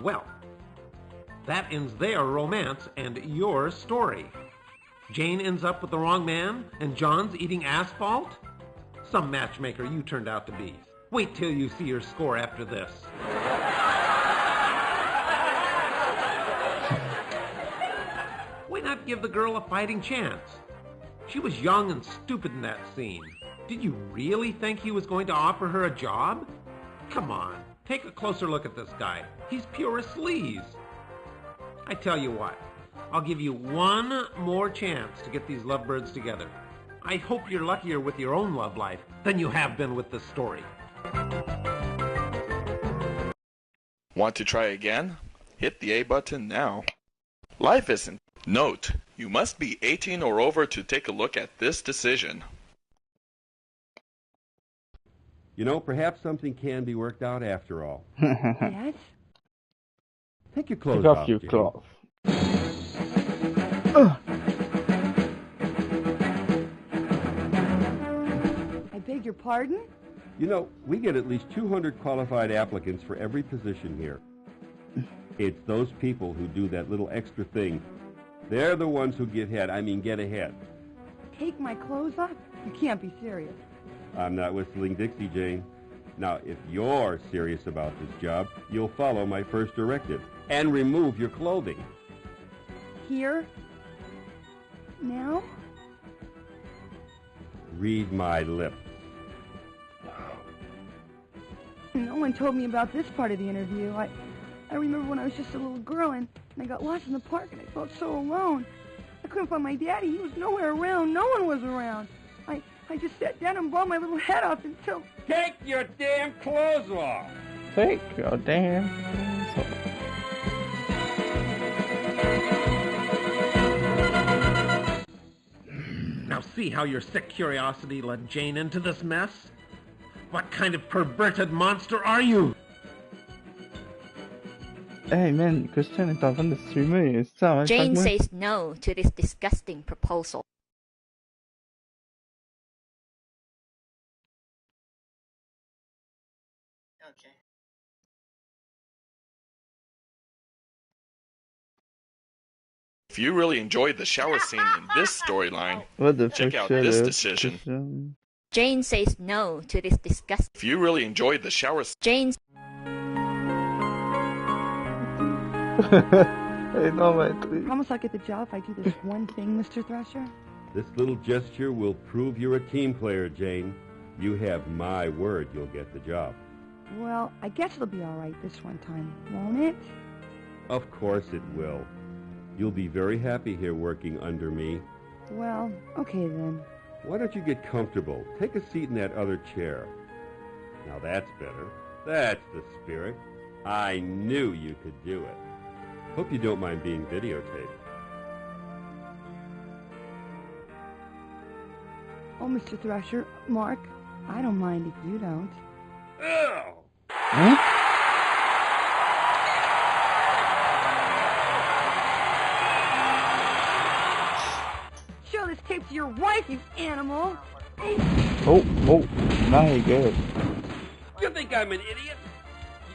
Well, that ends their romance and your story. Jane ends up with the wrong man, and John's eating asphalt? Some matchmaker you turned out to be. Wait till you see your score after this. Why not give the girl a fighting chance? She was young and stupid in that scene. Did you really think he was going to offer her a job? Come on, take a closer look at this guy. He's pure sleaze. I tell you what, I'll give you one more chance to get these lovebirds together. I hope you're luckier with your own love life than you have been with this story.
Want to try again? Hit the A button now. Life isn't. Note, you must be 18 or over to take a look at this decision.
You know, perhaps something can be worked out after all.
Yes?
Take your clothes
off.
off,
Your
Jane.
clothes.
I beg your pardon?
You know, we get at least 200 qualified applicants for every position here. It's those people who do that little extra thing. They're the ones who get ahead.
Take my clothes off? You can't be serious.
I'm not whistling Dixie, Jane. Now, if you're serious about this job, you'll follow my first directive and remove your clothing.
Here? Now?
Read my lips.
No one told me about this part of the interview. I remember when I was just a little girl and I got lost in the park and I felt so alone. I couldn't find my daddy. He was nowhere around. No one was around. I just sat down and blew my little head off until...
Take your damn clothes off!
Take your damn clothes off.
Now see how your sick curiosity led Jane into this mess? What kind of perverted monster are you?
Hey man, Christian est en train de streamer.
Jane says no to this disgusting proposal.
Okay.
If you really enjoyed the shower scene in this storyline, check out this decision.
Jane says no to this disgusting.
If you really enjoyed the shower
Jane's.
Promise I'll get the job if I do this one thing, Mr. Thrasher.
This little gesture will prove you're a team player, Jane. You have my word you'll get the job.
Well, I guess it'll be all right this one time, won't it?
Of course it will. You'll be very happy here working under me.
Well, okay then.
Why don't you get comfortable? Take a seat in that other chair. Now that's better. That's the spirit. I knew you could do it. Hope you don't mind being videotaped.
Oh, Mr. Thrasher, Mark, I don't mind if you don't.
Ugh!
Huh?
Show this tape to your wife, you animal!
Oh, now he good.
You think I'm an idiot?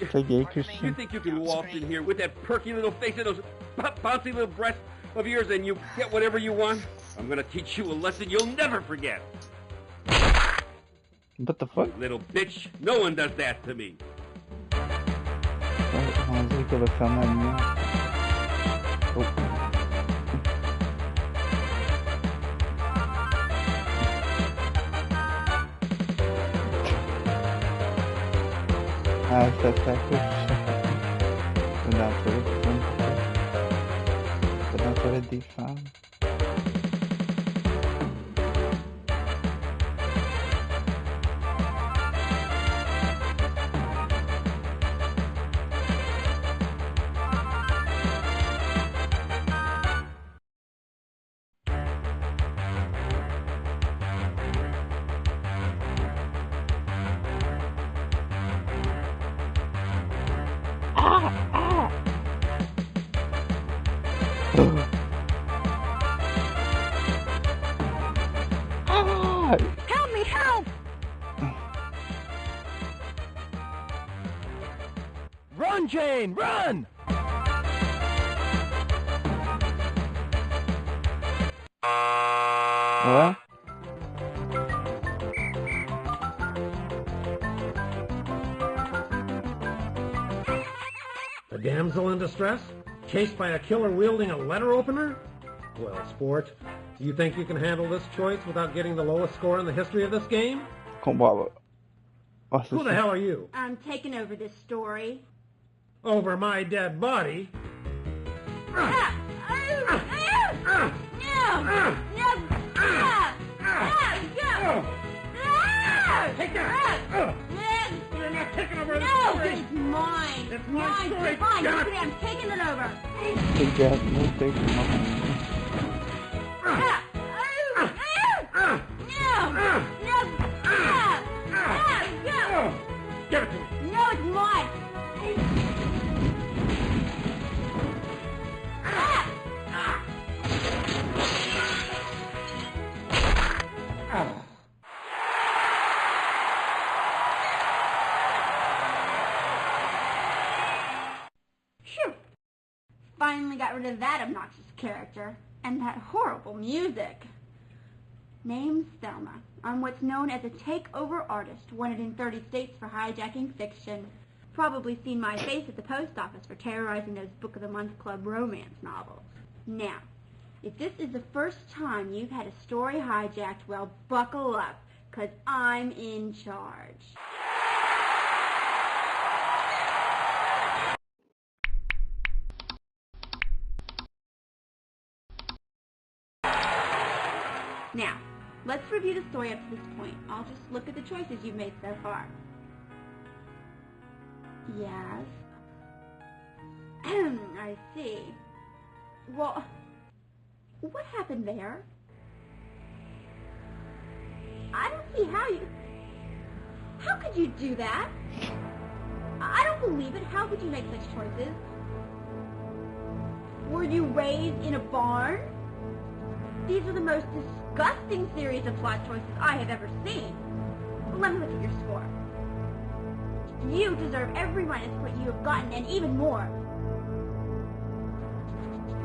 You think you can waltz in here with that perky little face and those bouncy little breasts of yours and you get whatever you want? I'm gonna teach you a lesson you'll never forget.
What the fuck?
Little bitch, no one does that to me.
Ah, ça couche. C'est dans la toilette des femmes.
Help me, help!
Run, Jane, run!
What?
A damsel in distress? Chased by a killer wielding a letter opener? Well, sport, do you think you can handle this choice without getting the lowest score in the history of this game? Who the hell are you?
I'm taking over this story.
Over my dead body? Take that! You're not taking over the story!
No, it's mine!
It's my story!
Fine,
God.
look at it, I'm taking it over!
Give it to me!
No, it's mine! Phew! Finally got rid of that obnoxious character. And that horrible music. Name's Thelma. I'm what's known as a takeover artist, wanted in 30 states for hijacking fiction. Probably seen my face at the post office for terrorizing those Book of the Month Club romance novels. Now, if this is the first time you've had a story hijacked, well, buckle up, 'cause I'm in charge. Now, let's review the story up to this point. I'll just look at the choices you've made so far. Yes. I see. Well, what happened there? I don't see how you... How could you do that? I don't believe it. How could you make such choices? Were you raised in a barn? These are the most disgusting series of plot choices I have ever seen. Let me look at your score. You deserve every minus point you have gotten, and even more.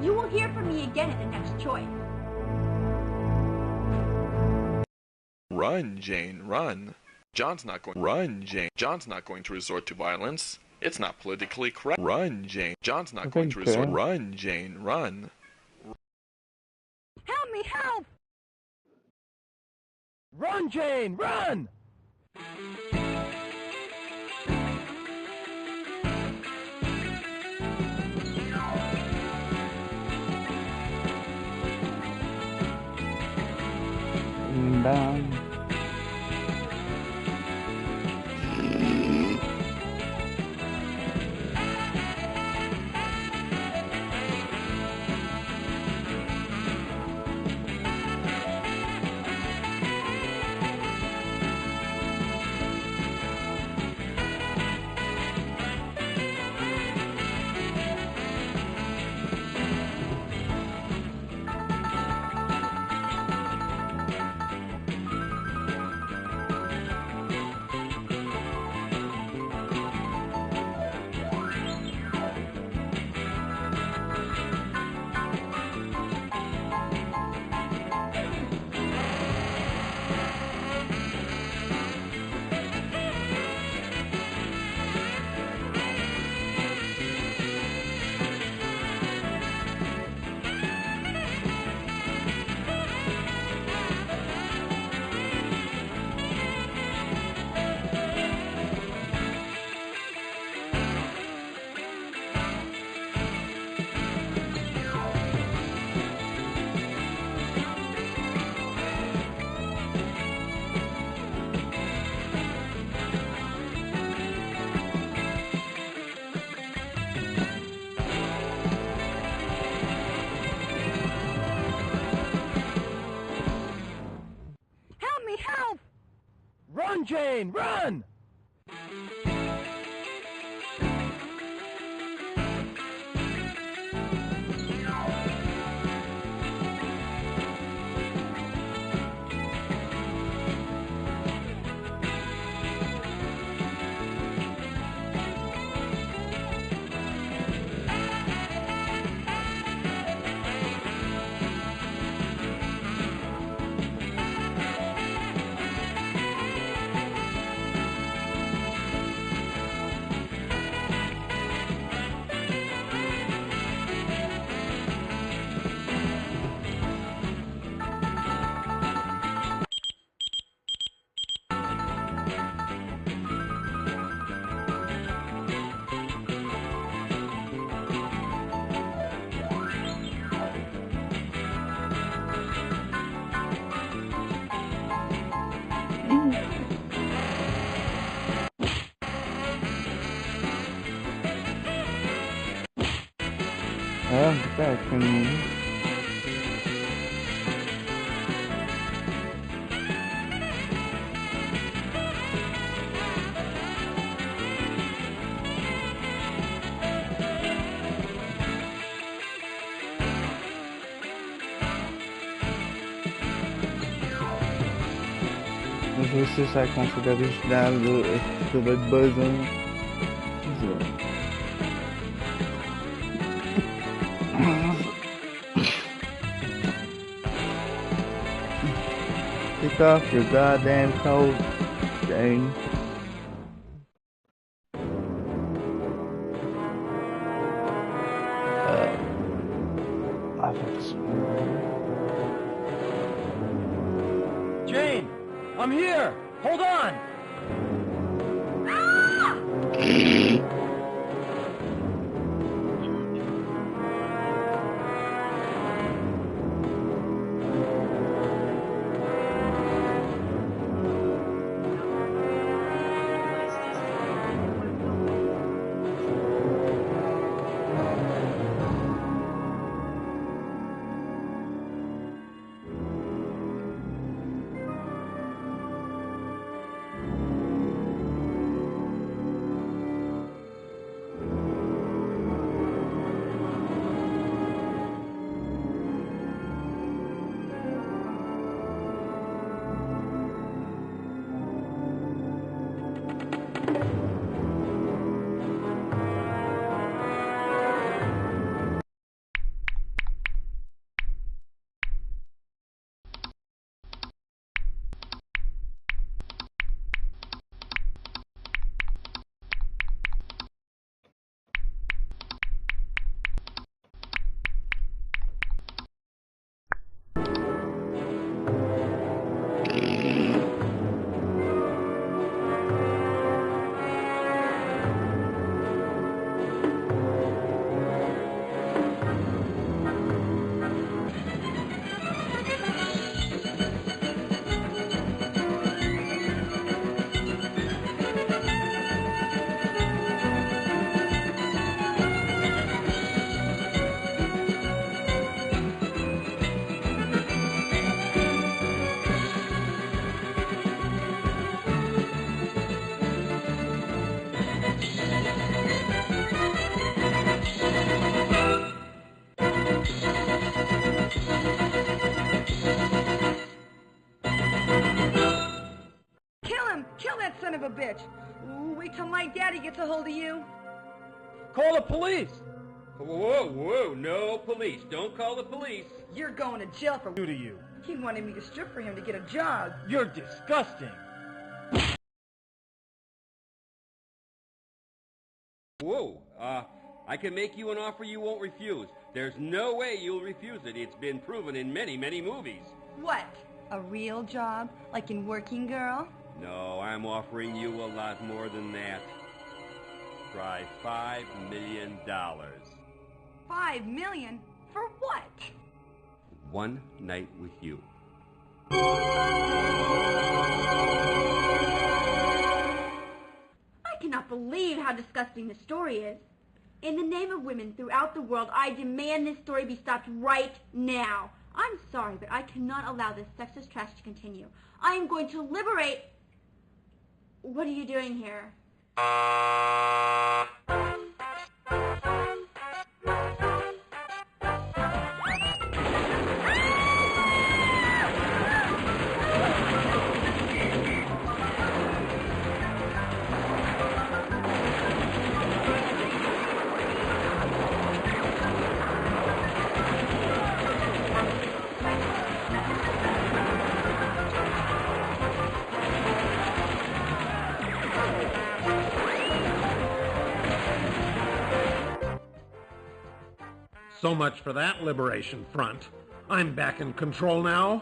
You will hear from me again at the next choice.
Run, Jane, run. John's not going to resort to violence. It's not politically correct. Run, Jane. John's not going to resort. Run, Jane, run.
Help me, help!
Run, Jane, run!
Down.
Run, Jane, run!
I'm back and aussi ça console originale ça doit être buzzant. Take off your goddamn coat, Jane.
Jane, I'm here. Hold on.
Kill him! Kill that son of a bitch! Ooh, wait till my daddy gets a hold of you.
Call the police!
Whoa, whoa, no police. Don't call the police.
You're going to jail for
Who to you?
He wanted me to strip for him to get a job.
You're disgusting.
Whoa, I can make you an offer you won't refuse. There's no way you'll refuse it. It's been proven in many, many movies.
What? A real job? Like in Working Girl?
No, I'm offering you a lot more than that. Try $5 million.
$5 million? For what?
One night with you.
I cannot believe how disgusting this story is. In the name of women throughout the world, I demand this story be stopped right now. I'm sorry, but I cannot allow this sexist trash to continue. I am going to liberate... What are you doing here?
So much for that liberation front. I'm back in control now.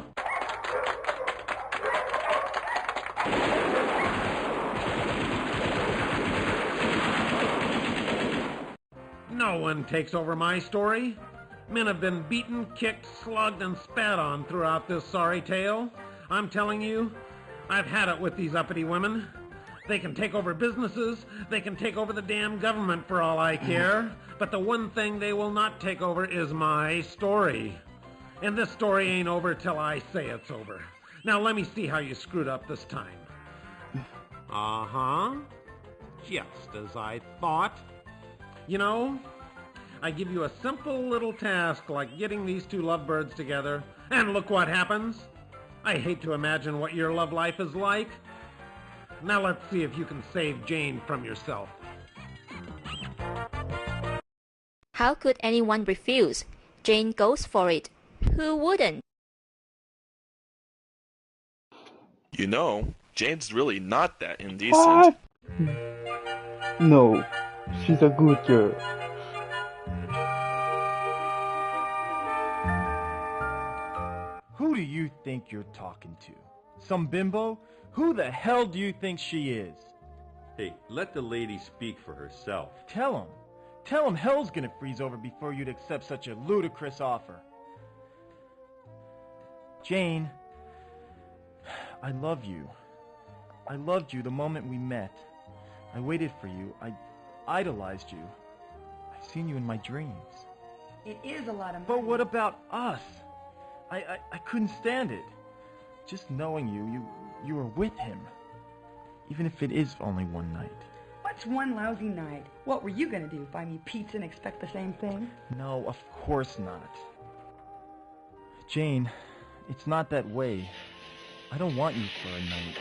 No one takes over my story. Men have been beaten, kicked, slugged, and spat on throughout this sorry tale. I'm telling you, I've had it with these uppity women. They can take over businesses, they can take over the damn government for all I care, but the one thing they will not take over is my story. And this story ain't over till I say it's over. Now let me see how you screwed up this time. Uh-huh. Just as I thought. You know, I give you a simple little task like getting these two lovebirds together, and look what happens. I hate to imagine what your love life is like. Now let's see if you can save Jane from yourself.
How could anyone refuse? Jane goes for it. Who wouldn't?
You know, Jane's really not that indecent.
What? No, she's a good girl.
Who do you think you're talking to? Some bimbo? Who the hell do you think she is?
Hey, let the lady speak for herself.
Tell him. Tell him hell's gonna freeze over before you'd accept such a ludicrous offer. Jane, I love you. I loved you the moment we met. I waited for you. I idolized you. I've seen you in my dreams.
It is a lot of money.
But what about us? I couldn't stand it. Just knowing you were with him. Even if it is only one night.
What's one lousy night? What were you gonna do? Buy me pizza and expect the same thing?
No, of course not. Jane, it's not that way. I don't want you for a night.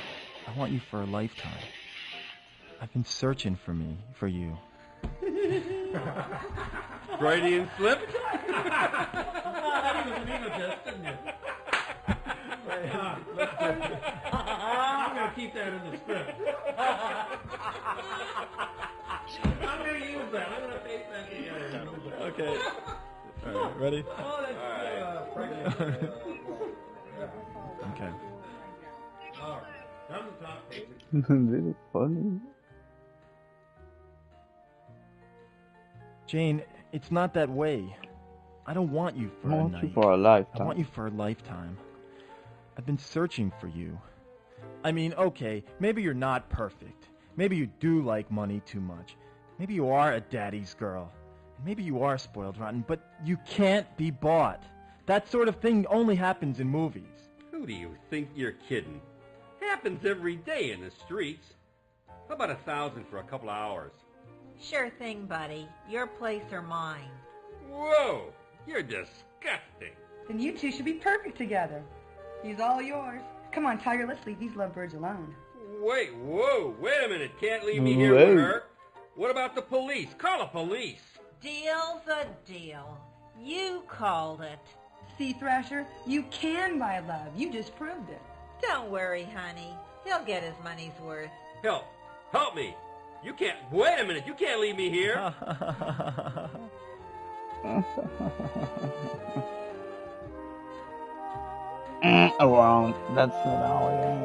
I want you for a lifetime. I've been searching for you.
Freudian slip?
That was an egotist, didn't you? I'm going to keep that in the script. I'm going to use that. I'm going to paste that together.
Okay. All right, ready?
Oh, that's
Okay.
All right. Come to talk, Casey.
Really funny.
Jane, it's not that way. I don't want you for a night.
For a lifetime.
I want you for a lifetime. I've been searching for you. I mean, okay, maybe you're not perfect. Maybe you do like money too much. Maybe you are a daddy's girl. And maybe you are spoiled rotten, but you can't be bought. That sort of thing only happens in movies.
Who do you think you're kidding? Happens every day in the streets. How about 1,000 for a couple of hours?
Sure thing, buddy. Your place or mine.
Whoa!
You're disgusting.
Then you two should be perfect together. He's all yours. Come on, Tiger, let's leave these lovebirds alone.
Wait a minute. Can't leave me here with her. What about the police? Call the police.
Deal's a deal. You called it.
See, Thrasher, you can buy love. You just proved it.
Don't worry, honey. He'll get his money's worth.
Help me. You can't, wait a minute. You can't leave me here.
Well, that's not how it is.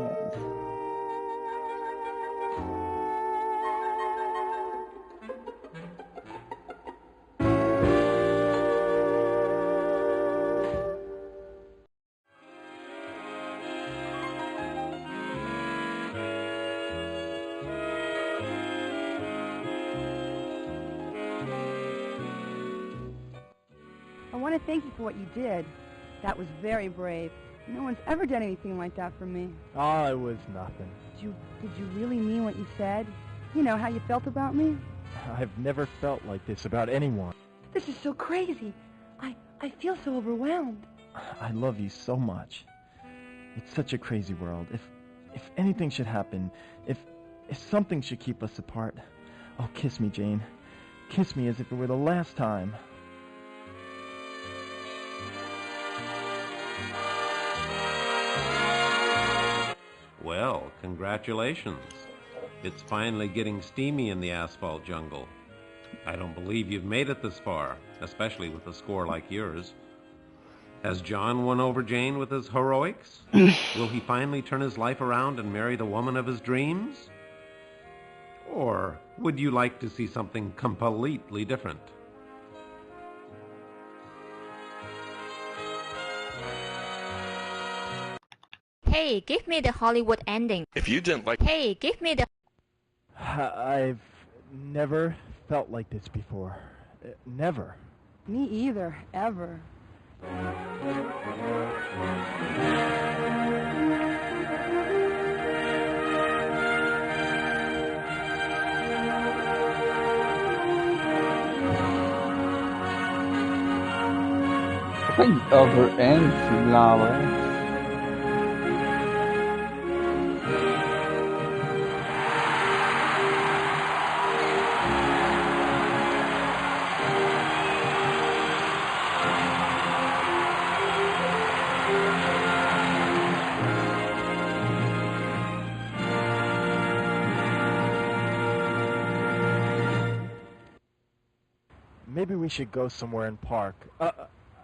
I want to thank you for what you did. That was very brave. No one's ever done anything like that for me.
Oh, it was nothing.
Did you really mean what you said? You know, how you felt about me?
I've never felt like this about anyone.
This is so crazy. I feel so overwhelmed.
I love you so much. It's such a crazy world. If anything should happen, if something should keep us apart, oh, kiss me, Jane. Kiss me as if it were the last time.
Well, congratulations. It's finally getting steamy in the asphalt jungle. I don't believe you've made it this far, especially with a score like yours. Has John won over Jane with his heroics? Will he finally turn his life around and marry the woman of his dreams? Or would you like to see something completely different?
Hey, give me the Hollywood ending.
If you didn't like...
Hey, give me the...
I've never felt like this before. Never.
Me either, ever.
Over ends now.
Maybe we should go somewhere and park.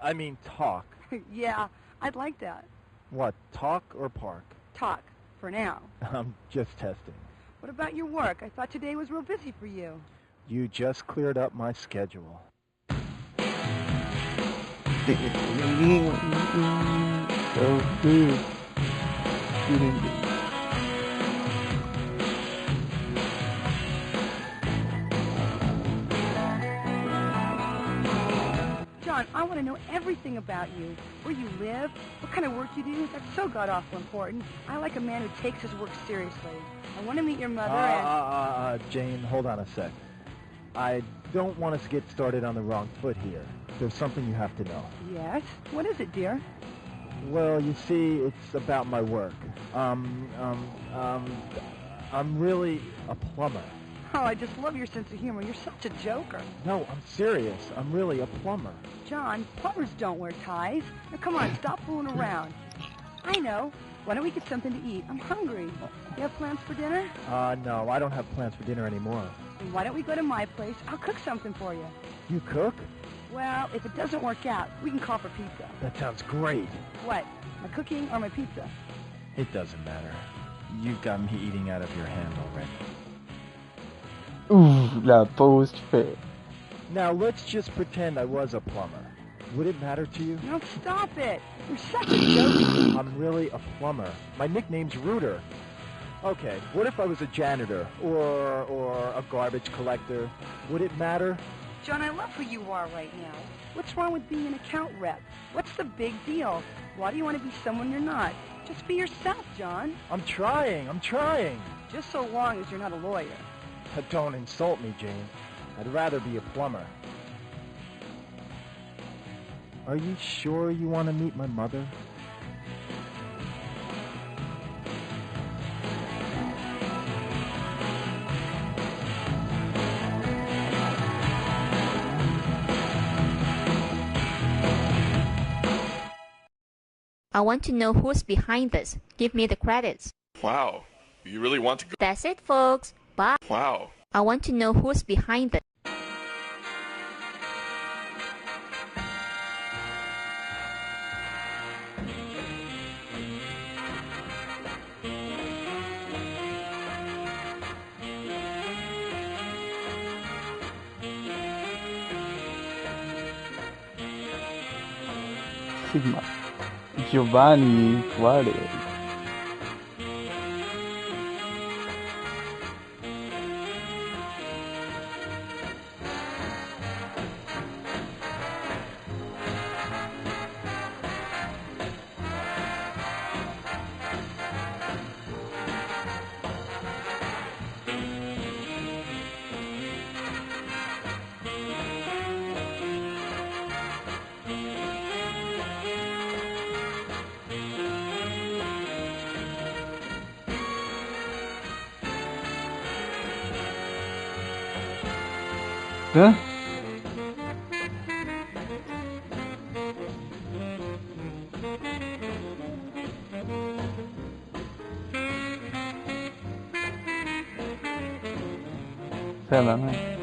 I mean talk.
Yeah, I'd like that.
What, talk or park?
Talk, for now.
I'm just testing.
What about your work? I thought today was real busy for you.
You just cleared up my schedule.
So good.
John, I want to know everything about you. Where you live, what kind of work you do. That's so god-awful important. I like a man who takes his work seriously. I want to meet your mother and...
Jane, hold on a sec. I don't want us to get started on the wrong foot here. There's something you have to know.
Yes? What is it, dear?
Well, you see, it's about my work. I'm really a plumber.
Oh, I just love your sense of humor. You're such a joker.
No, I'm serious. I'm really a plumber.
John, plumbers don't wear ties. Now, come on, stop fooling around. I know. Why don't we get something to eat? I'm hungry. You have plans for dinner?
No, I don't have plans for dinner anymore.
Then why don't we go to my place? I'll cook something for you.
You cook?
Well, if it doesn't work out, we can call for pizza.
That sounds great.
What? My cooking or my pizza?
It doesn't matter. You've got me eating out of your hand already.
Ooh, la pause fait.
Now, let's just pretend I was a plumber. Would it matter to you?
No, stop it. You're such a joke.
I'm really a plumber. My nickname's Rooter. Okay, what if I was a janitor or a garbage collector? Would it matter?
John, I love who you are right now. What's wrong with being an account rep? What's the big deal? Why do you want to be someone you're not? Just be yourself, John.
I'm trying.
Just so long as you're not a lawyer.
Don't insult me, Jane. I'd rather be a plumber.
Are you sure you want to meet my mother?
I want to know who's behind this. Give me the credits.
Wow. You really want to go?
That's it, folks. Bye.
Wow.
I want to know who's behind this.
Sigma. Giovanni Quare. Huh? Cela, même.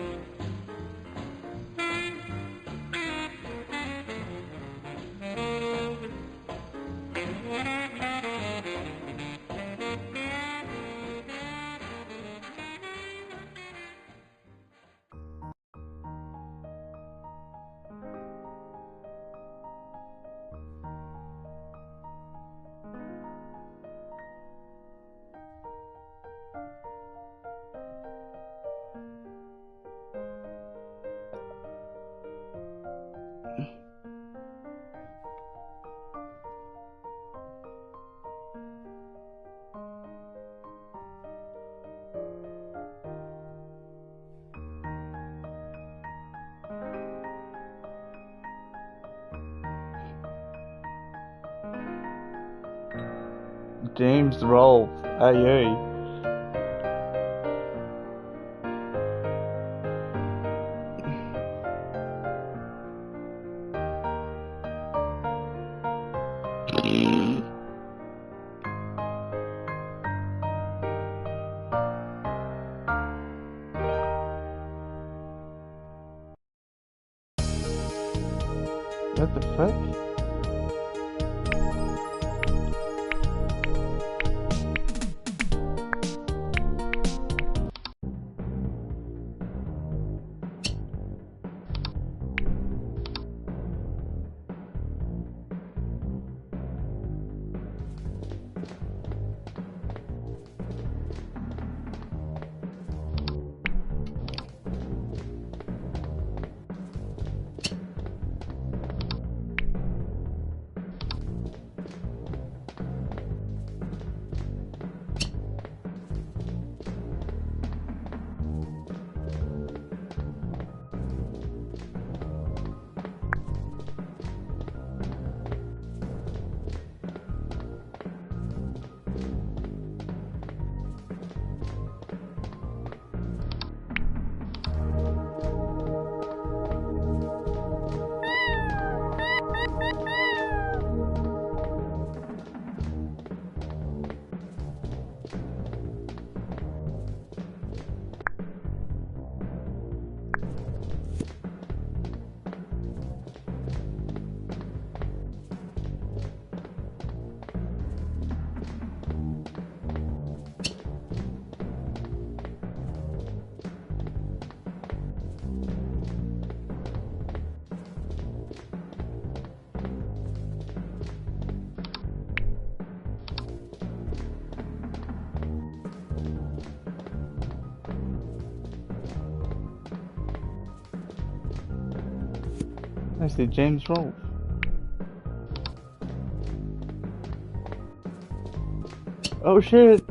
James Rolfe. Aïe aïe. What the fuck? I see James Rolfe. Oh shit!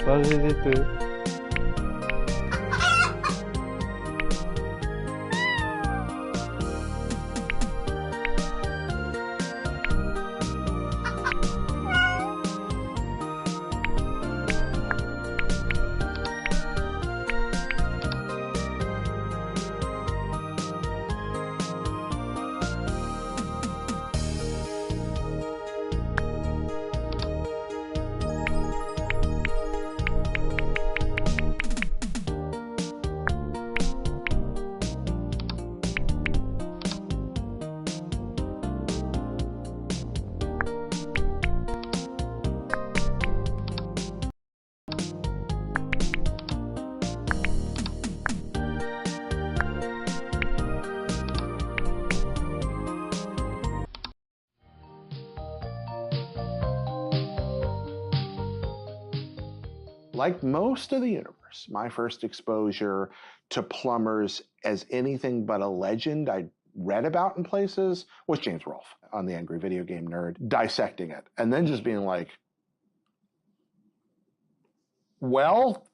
Pas GDT.
Like most of the universe, my first exposure to plumbers as anything but a legend I'd read about in places was James Rolfe on The Angry Video Game Nerd, dissecting it, and then just being like, well?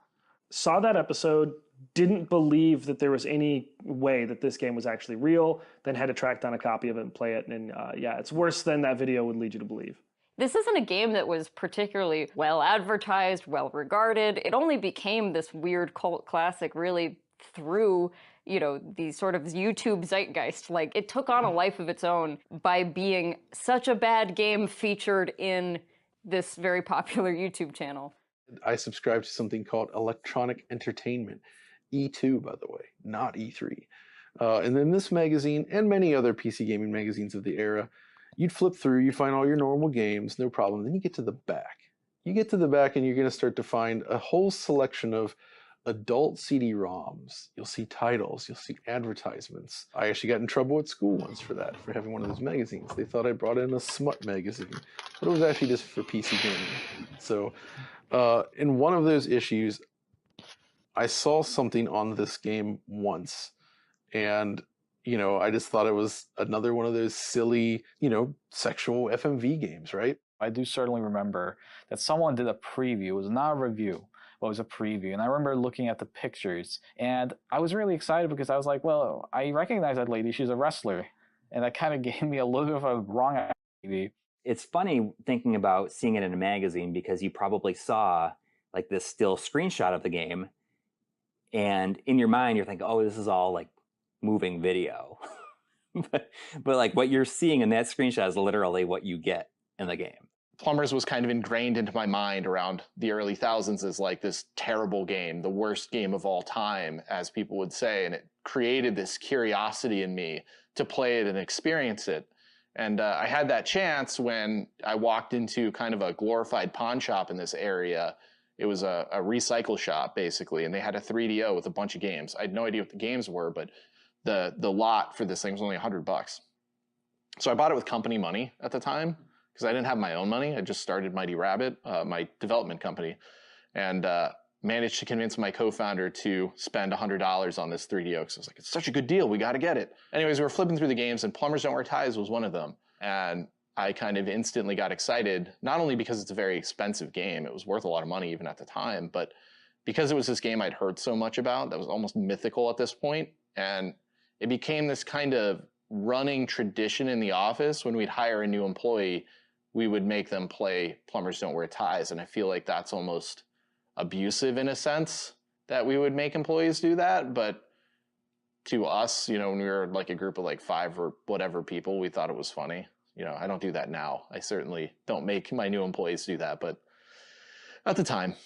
Saw that episode, didn't believe that there was any way that this game was actually real, then had to track down a copy of it and play it, and yeah, it's worse than that video would lead you to believe.
This isn't a game that was particularly well advertised, well regarded. It only became this weird cult classic really through, you know, the sort of YouTube zeitgeist. Like, it took on a life of its own by being such a bad game featured in this very popular YouTube channel.
I subscribe to something called Electronic Entertainment, E2, by the way, not E3. And then this magazine and many other PC gaming magazines of the era, you'd flip through, you'd find all your normal games, no problem. Then you get to the back. You get to the back and you're going to start to find a whole selection of adult CD-ROMs. You'll see titles, you'll see advertisements. I actually got in trouble at school once for that, for having one of those magazines. They thought I brought in a smut magazine, but it was actually just for PC gaming. So in one of those issues, I saw something on this game once, and you know, I just thought it was another one of those silly, you know, sexual FMV games, right?
I do certainly remember that someone did a preview. It was not a review, but it was a preview. And I remember looking at the pictures, and I was really excited because I was like, well, I recognize that lady. She's a wrestler. And that kind of gave me a little bit of a wrong idea.
It's funny thinking about seeing it in a magazine because you probably saw like this still screenshot of the game. And in your mind, you're thinking, oh, this is all like moving video. but like what you're seeing in that screenshot is literally what you get in the game.
Plumbers was kind of ingrained into my mind around the early thousands as like this terrible game, the worst game of all time, as people would say. And it created this curiosity in me to play it and experience it. And I had that chance when I walked into kind of a glorified pawn shop in this area. It was a recycle shop, basically, and they had a 3DO with a bunch of games. I had no idea what the games were, but the lot for this thing was only $100. So I bought it with company money at the time because I didn't have my own money. I just started Mighty Rabbit, my development company, and managed to convince my co-founder to spend $100 on this 3DO because I was like, it's such a good deal, we got to get it. Anyways, we were flipping through the games, and Plumbers Don't Wear Ties was one of them. And I kind of instantly got excited, not only because it's a very expensive game, it was worth a lot of money even at the time, but because it was this game I'd heard so much about that was almost mythical at this point. And it became this kind of running tradition in the office. When we'd hire a new employee, we would make them play Plumbers Don't Wear Ties. And I feel like that's almost abusive in a sense that we would make employees do that. But to us, you know, when we were like a group of like 5 or whatever people, we thought it was funny. You know, I don't do that now. I certainly don't make my new employees do that. But at the time.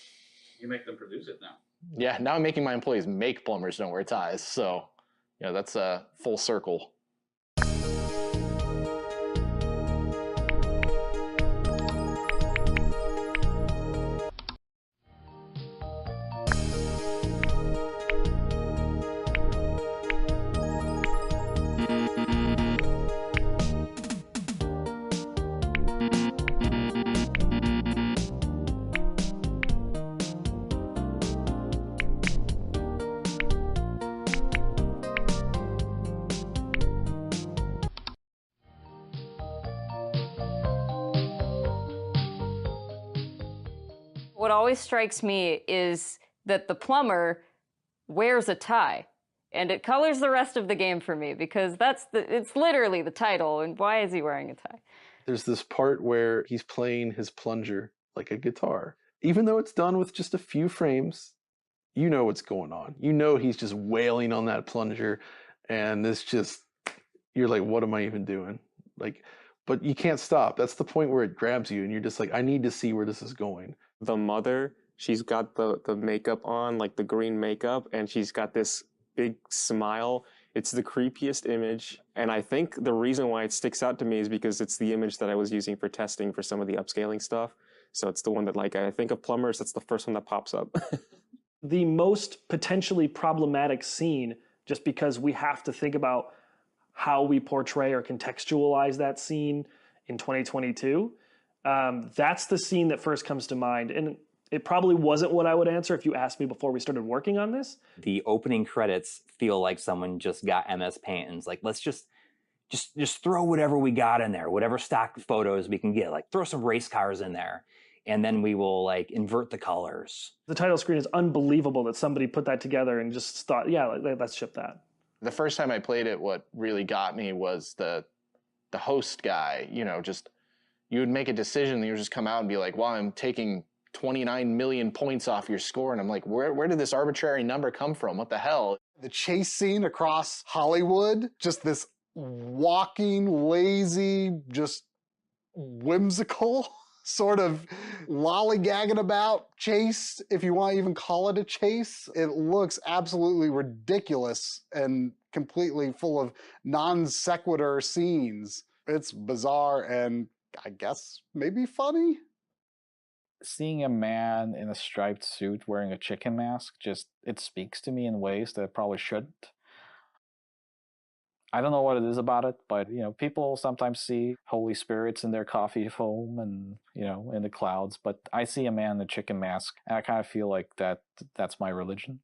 You make them produce it now.
Yeah, now I'm making my employees make Plumbers Don't Wear Ties. So, you know, that's a full circle.
What always strikes me is that the plumber wears a tie. And it colors the rest of the game for me because it's literally the title. And why is he wearing a tie?
There's this part where he's playing his plunger like a guitar. Even though it's done with just a few frames, you know what's going on. You know he's just wailing on that plunger, and you're like, what am I even doing? Like, but you can't stop. That's the point where it grabs you, and you're just like, I need to see where this is going.
The mother, she's got the makeup on, like the green makeup, and she's got this big smile. It's the creepiest image, and I think the reason why it sticks out to me is because it's the image that I was using for testing for some of the upscaling stuff. So it's the one that, like, I think of plumbers, that's the first one that pops up.
The most potentially problematic scene, just because we have to think about how we portray or contextualize that scene in 2022, that's the scene that first comes to mind. And it probably wasn't what I would answer if you asked me before we started working on this.
The opening credits feel like someone just got MS Paint and is like, let's just throw whatever we got in there, whatever stock photos we can get, like throw some race cars in there, and then we will like invert the colors.
The title screen is unbelievable that somebody put that together and just thought, yeah, let's ship that.
The first time I played it, what really got me was the host guy, you would make a decision and you would just come out and be like, wow, I'm taking 29 million points off your score. And I'm like, where did this arbitrary number come from? What the hell?
The chase scene across Hollywood, just this walking, lazy, just whimsical sort of lollygagging about chase, if you want to even call it a chase. It looks absolutely ridiculous and completely full of non sequitur scenes. It's bizarre and I guess maybe funny.
Seeing a man in a striped suit wearing a chicken mask, it speaks to me in ways that it probably shouldn't. I don't know what it is about it, but people sometimes see holy spirits in their coffee foam and in the clouds, but I see a man in a chicken mask and I kind of feel like that's my religion.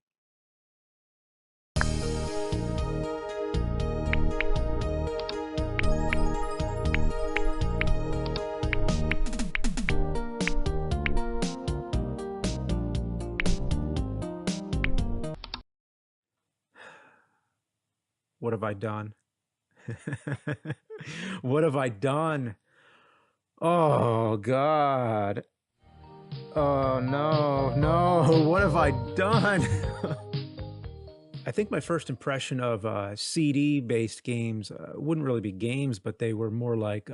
What have I done? What have I done? Oh, God. Oh, no. What have I done? I think my first impression of CD-based games wouldn't really be games, but they were more like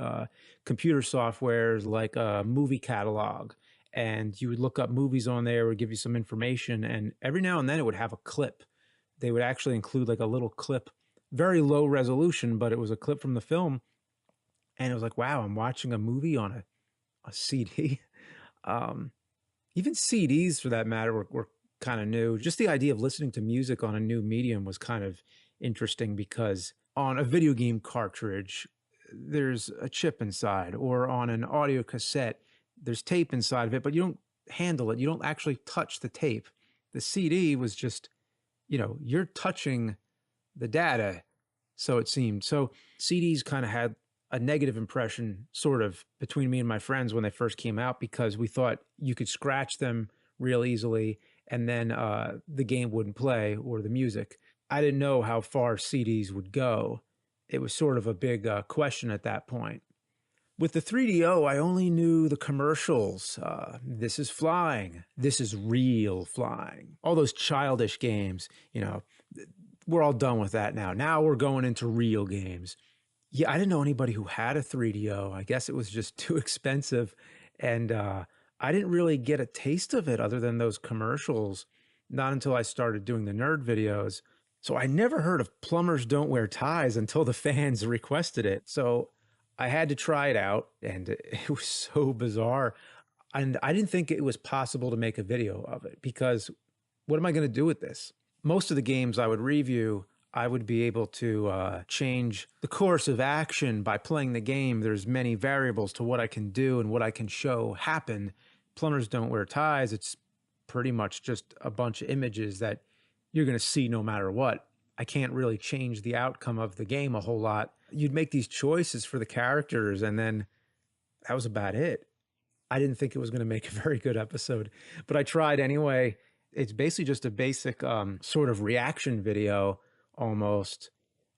computer softwares, like a movie catalog. And you would look up movies on there, it would give you some information, and every now and then it would have a clip. They would actually include like a little clip, very low resolution, but it was a clip from the film. And it was like, wow, I'm watching a movie on a CD. Even CDs, for that matter, were kind of new. Just the idea of listening to music on a new medium was kind of interesting, because on a video game cartridge, there's a chip inside, or on an audio cassette, there's tape inside of it, but you don't handle it. You don't actually touch the tape. The CD was just, you're touching the data, so it seemed. So CDs kind of had a negative impression, sort of, between me and my friends when they first came out, because we thought you could scratch them real easily and then the game wouldn't play, or the music. I didn't know how far CDs would go. It was sort of a big question at that point. With the 3DO, I only knew the commercials. This is flying. This is real flying. All those childish games, we're all done with that now. Now we're going into real games. Yeah, I didn't know anybody who had a 3DO. I guess it was just too expensive. And I didn't really get a taste of it other than those commercials, not until I started doing the nerd videos. So I never heard of Plumbers Don't Wear Ties until the fans requested it. So I had to try it out, and it was so bizarre. And I didn't think it was possible to make a video of it, because what am I going to do with this? Most of the games I would review, I would be able to change the course of action by playing the game. There's many variables to what I can do and what I can show happen. Plumbers Don't Wear Ties, it's pretty much just a bunch of images that you're going to see no matter what. I can't really change the outcome of the game a whole lot. You'd make these choices for the characters, and then that was about it. I didn't think it was going to make a very good episode, but I tried anyway. It's basically just a basic sort of reaction video almost.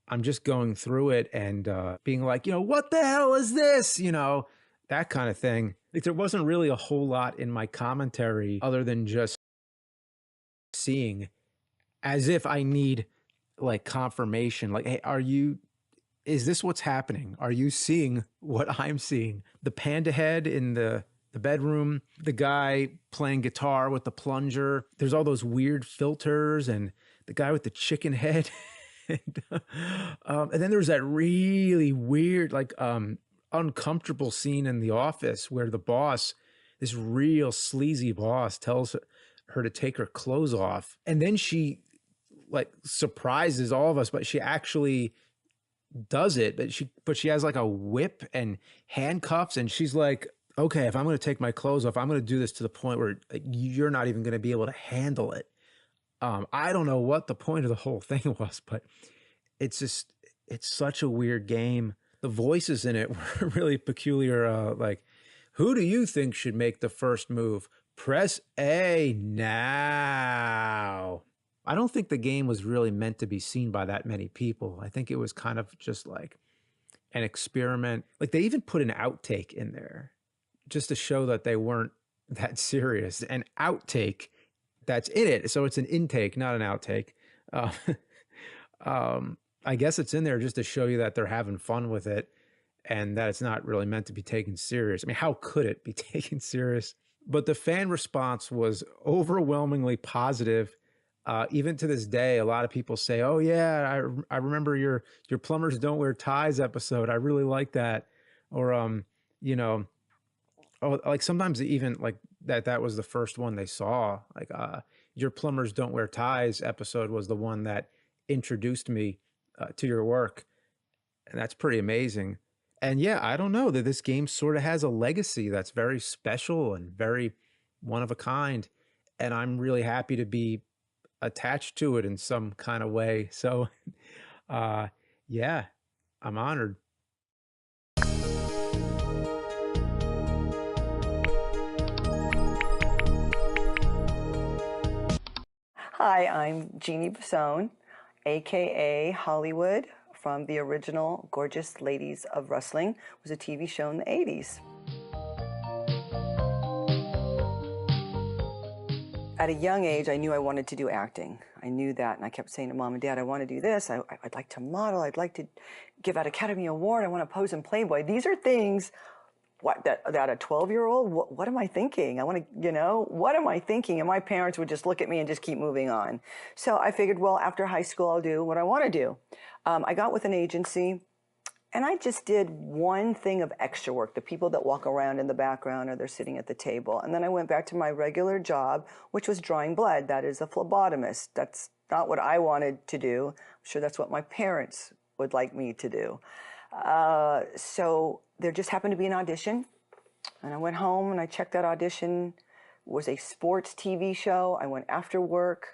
I'm just going through it and being like, what the hell is this? That kind of thing. Like, there wasn't really a whole lot in my commentary other than just seeing, as if I need like confirmation. Like, hey, is this what's happening? Are you seeing what I'm seeing? The panda head in the bedroom, the guy playing guitar with the plunger. There's all those weird filters and the guy with the chicken head. and then there's that really weird, like, uncomfortable scene in the office where the boss, this real sleazy boss, tells her to take her clothes off. And then she like surprises all of us, but she actually does it. But she has like a whip and handcuffs, and she's like, okay, if I'm going to take my clothes off, I'm going to do this to the point where like, you're not even going to be able to handle it. I don't know what the point of the whole thing was, but it's such a weird game. The voices in it were really peculiar. Like, who do you think should make the first move? Press A now. I don't think the game was really meant to be seen by that many people. I think it was kind of just like an experiment. Like, they even put an outtake in there just to show that they weren't that serious. An outtake that's in it. So it's an intake, not an outtake. I guess it's in there just to show you that they're having fun with it and that it's not really meant to be taken serious. I mean, how could it be taken serious? But the fan response was overwhelmingly positive. Even to this day, a lot of people say, oh yeah, I remember your Plumbers Don't Wear Ties episode. I really like that. Or, like sometimes even like that was the first one they saw. Like your Plumbers Don't Wear Ties episode was the one that introduced me to your work. And that's pretty amazing. And yeah, I don't know that this game sort of has a legacy that's very special and very one of a kind. And I'm really happy to be attached to it in some kind of way. So, yeah, I'm honored.
Hi, I'm Jeannie Bassone, aka Hollywood, from the original Gorgeous Ladies of Wrestling. It was a TV show in the 80s. At a young age, I knew I wanted to do acting. I knew that, and I kept saying to Mom and Dad, I want to do this. I'd like to model. I'd like to give out Academy Award. I want to pose in Playboy. These are things that a 12-year-old, what am I thinking? I want to, what am I thinking? And my parents would just look at me and just keep moving on. So I figured, well, after high school, I'll do what I want to do. I got with an agency, and I just did one thing of extra work, the people that walk around in the background or they're sitting at the table. And then I went back to my regular job, which was drawing blood. That is a phlebotomist. That's not what I wanted to do. I'm sure that's what my parents would like me to do. So there just happened to be an audition, and I went home and I checked that audition. It was a sports TV show. I went after work.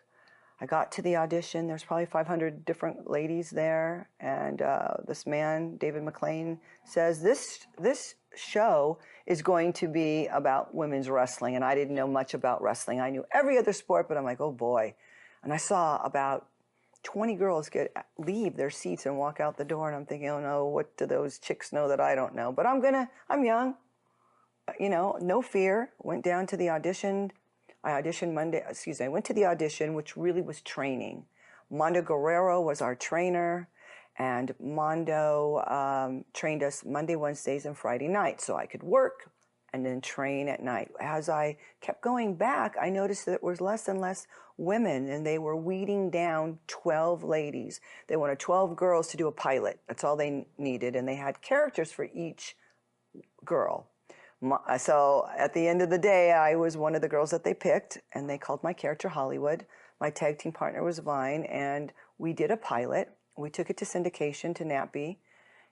I got to the audition. There's probably 500 different ladies there, and this man, David McLean, says, this show is going to be about women's wrestling, and I didn't know much about wrestling. I knew every other sport, but I'm like, oh boy. And I saw about 20 girls leave their seats and walk out the door, and I'm thinking, oh no, what do those chicks know that I don't know? But I'm young, no fear. Went down to the audition. I went to the audition, which really was training. Mondo Guerrero was our trainer, and Mondo trained us Monday, Wednesdays, and Friday nights, so I could work and then train at night. As I kept going back, I noticed that there was less and less women, and they were weeding down 12 ladies. They wanted 12 girls to do a pilot. That's all they needed, and they had characters for each girl. So at the end of the day, I was one of the girls that they picked, and they called my character Hollywood. My tag team partner was Vine, and we did a pilot. We took it to syndication to NAPI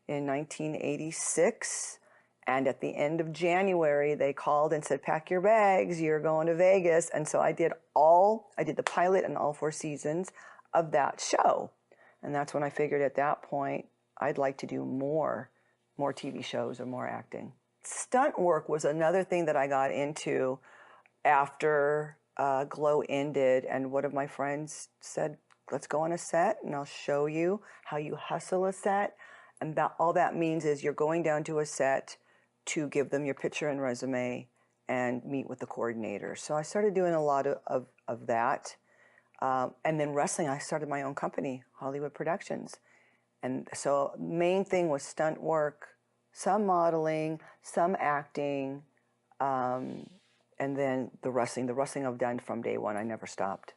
in 1986. And at the end of January, they called and said, pack your bags, you're going to Vegas. And so I did the pilot and all 4 seasons of that show. And that's when I figured at that point, I'd like to do more TV shows or more acting. Stunt work was another thing that I got into after Glow ended, and one of my friends said, let's go on a set and I'll show you how you hustle a set. And all that means is you're going down to a set to give them your picture and resume and meet with the coordinator. So I started doing a lot of that. And then wrestling, I started my own company, Hollywood Productions. And so main thing was stunt work, some modeling, some acting, and then the wrestling. The wrestling I've done from day one. I never stopped.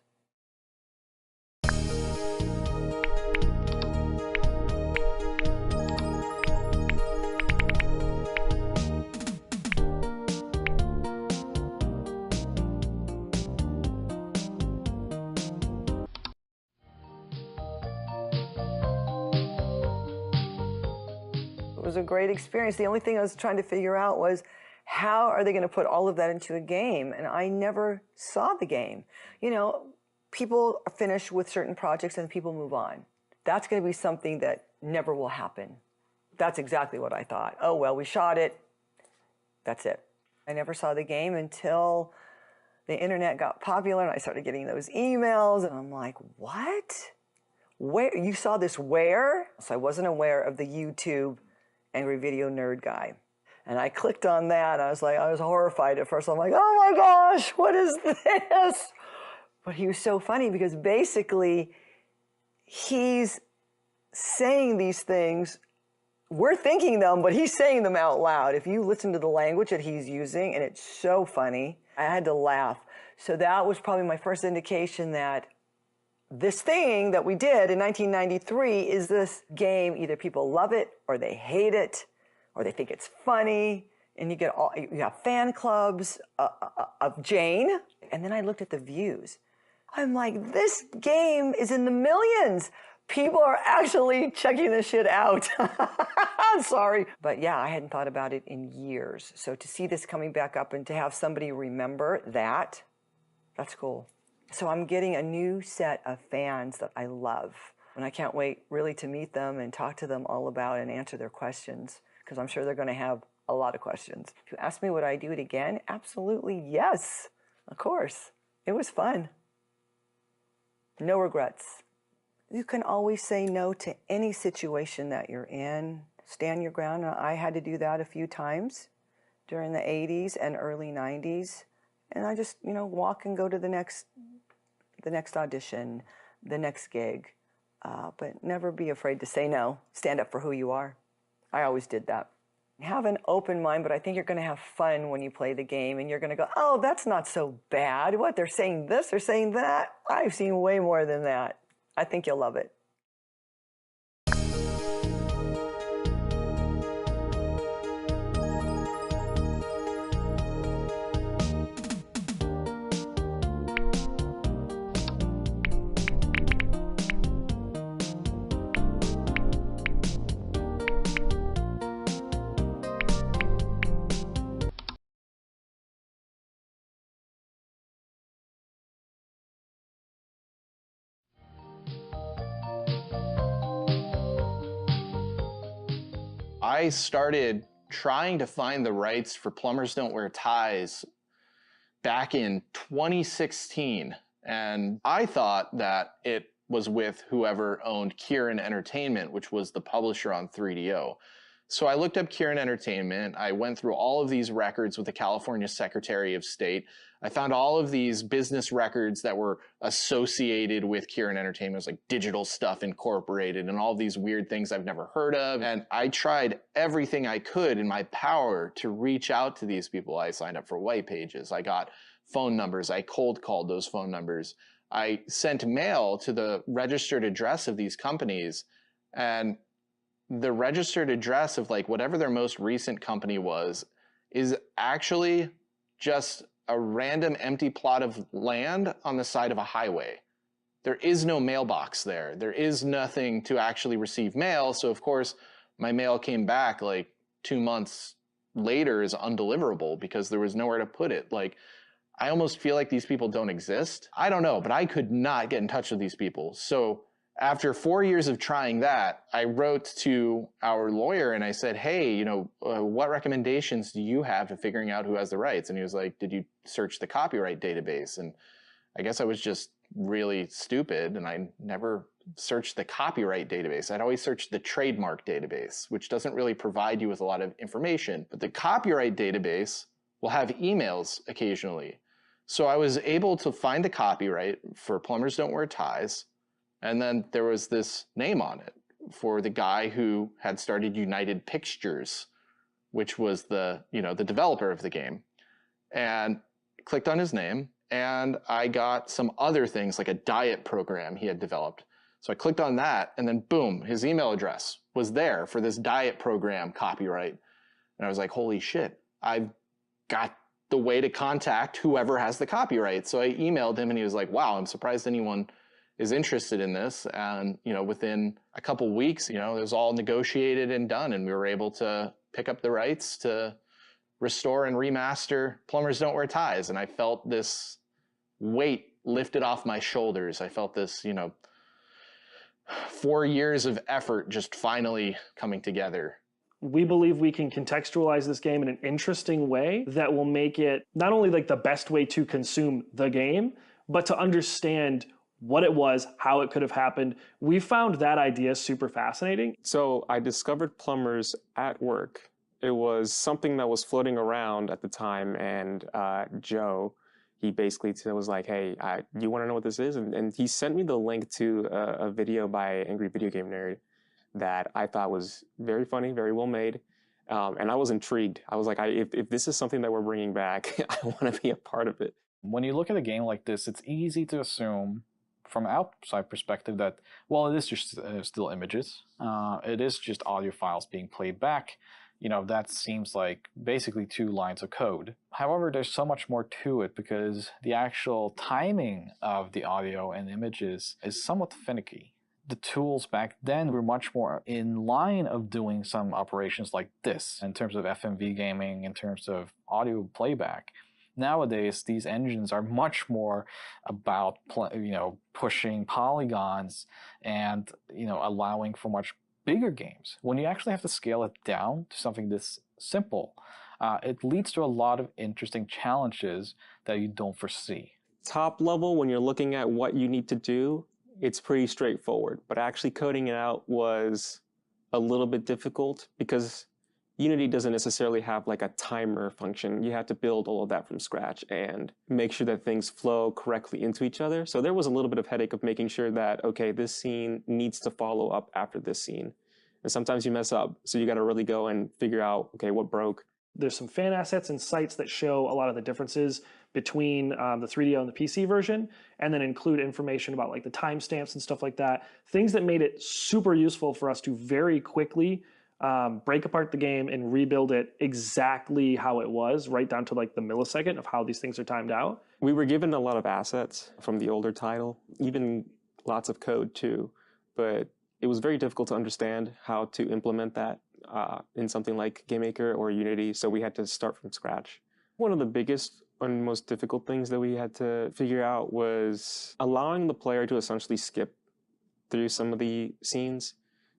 It was a great experience. The only thing I was trying to figure out was how are they going to put all of that into a game? And I never saw the game. You know, people finish with certain projects and people move on. That's going to be something that never will happen. That's exactly what I thought. Oh, well, we shot it. That's it. I never saw the game until the internet got popular and I started getting those emails and I'm like, what? Where? You saw this where? So I wasn't aware of the YouTube Angry Video Nerd guy. And I clicked on that. I was horrified at first. I'm like, oh my gosh, what is this? But he was so funny because basically he's saying these things. We're thinking them, but he's saying them out loud. If you listen to the language that he's using, and it's so funny, I had to laugh. So that was probably my first indication that this thing that we did in 1993 is this game. Either people love it or they hate it or they think it's funny. And you have fan clubs of Jane. And then I looked at the views. I'm like, this game is in the millions. People are actually checking this shit out. I'm sorry. But yeah, I hadn't thought about it in years. So to see this coming back up and to have somebody remember that, that's cool. So I'm getting a new set of fans that I love. And I can't wait really to meet them and talk to them all about and answer their questions, because I'm sure they're going to have a lot of questions. If you ask me would I do it again, absolutely yes. Of course. It was fun. No regrets. You can always say no to any situation that you're in. Stand your ground. I had to do that a few times during the 80s and early 90s. And I just, walk and go to the next audition, the next gig. But never be afraid to say no. Stand up for who you are. I always did that. Have an open mind, but I think you're going to have fun when you play the game, and you're going to go, oh, that's not so bad. What, they're saying this, they're saying that? I've seen way more than that. I think you'll love it.
I started trying to find the rights for Plumbers Don't Wear Ties back in 2016. And I thought that it was with whoever owned Kieran Entertainment, which was the publisher on 3DO. So I looked up Kieran Entertainment. I went through all of these records with the California Secretary of State. I found all of these business records that were associated with Kieran Entertainment. It was like Digital Stuff Incorporated and all these weird things I've never heard of. And I tried everything I could in my power to reach out to these people. I signed up for white pages. I got phone numbers. I cold called those phone numbers. I sent mail to the registered address of these companies, and the registered address of like whatever their most recent company was is actually just a random empty plot of land on the side of a highway. There is no mailbox there. There is nothing to actually receive mail. So of course my mail came back like 2 months later as undeliverable because there was nowhere to put it. Like, I almost feel like these people don't exist. I don't know, but I could not get in touch with these people. So After 4 years of trying that, I wrote to our lawyer and I said, hey, what recommendations do you have to figuring out who has the rights? And he was like, did you search the copyright database? And I guess I was just really stupid and I never searched the copyright database. I'd always searched the trademark database, which doesn't really provide you with a lot of information. But the copyright database will have emails occasionally. So I was able to find the copyright for Plumbers Don't Wear Ties. And then there was this name on it for the guy who had started United Pictures, which was the developer of the game. And clicked on his name, and I got some other things like a diet program he had developed. So I clicked on that, and then boom, his email address was there for this diet program copyright. And I was like, holy shit, I've got the way to contact whoever has the copyright. So I emailed him, and he was like, wow, I'm surprised anyone is interested in this. And, within a couple weeks, it was all negotiated and done. And we were able to pick up the rights to restore and remaster Plumbers Don't Wear Ties. And I felt this weight lifted off my shoulders. I felt this, 4 years of effort just finally coming together.
We believe we can contextualize this game in an interesting way that will make it not only like the best way to consume the game, but to understand what it was, how it could have happened. We found that idea super fascinating.
So I discovered Plumbers at work. It was something that was floating around at the time, and Joe, he basically was like, hey, you want to know what this is? And he sent me the link to a video by Angry Video Game Nerd that I thought was very funny, very well made. And I was intrigued. I was like, if this is something that we're bringing back, I want to be a part of it.
When you look at a game like this, it's easy to assume from an outside perspective that, well, it is just still images. It is just audio files being played back. That seems like basically 2 lines of code. However, there's so much more to it because the actual timing of the audio and images is somewhat finicky. The tools back then were much more in line of doing some operations like this in terms of FMV gaming, in terms of audio playback. Nowadays, these engines are much more about pushing polygons and allowing for much bigger games. When you actually have to scale it down to something this simple, it leads to a lot of interesting challenges that you don't foresee.
Top level, when you're looking at what you need to do, it's pretty straightforward. But actually coding it out was a little bit difficult because Unity doesn't necessarily have like a timer function. You have to build all of that from scratch and make sure that things flow correctly into each other. So there was a little bit of headache of making sure that, okay, this scene needs to follow up after this scene. And sometimes you mess up. So you got to really go and figure out, okay, what broke.
There's some fan assets and sites that show a lot of the differences between the 3DO and the PC version, and then include information about like the timestamps and stuff like that. Things that made it super useful for us to very quickly break apart the game and rebuild it exactly how it was, right down to like the millisecond of how these things are timed out.
We were given a lot of assets from the older title, even lots of code too, but it was very difficult to understand how to implement that in something like GameMaker or Unity, so we had to start from scratch. One of the biggest and most difficult things that we had to figure out was allowing the player to essentially skip through some of the scenes,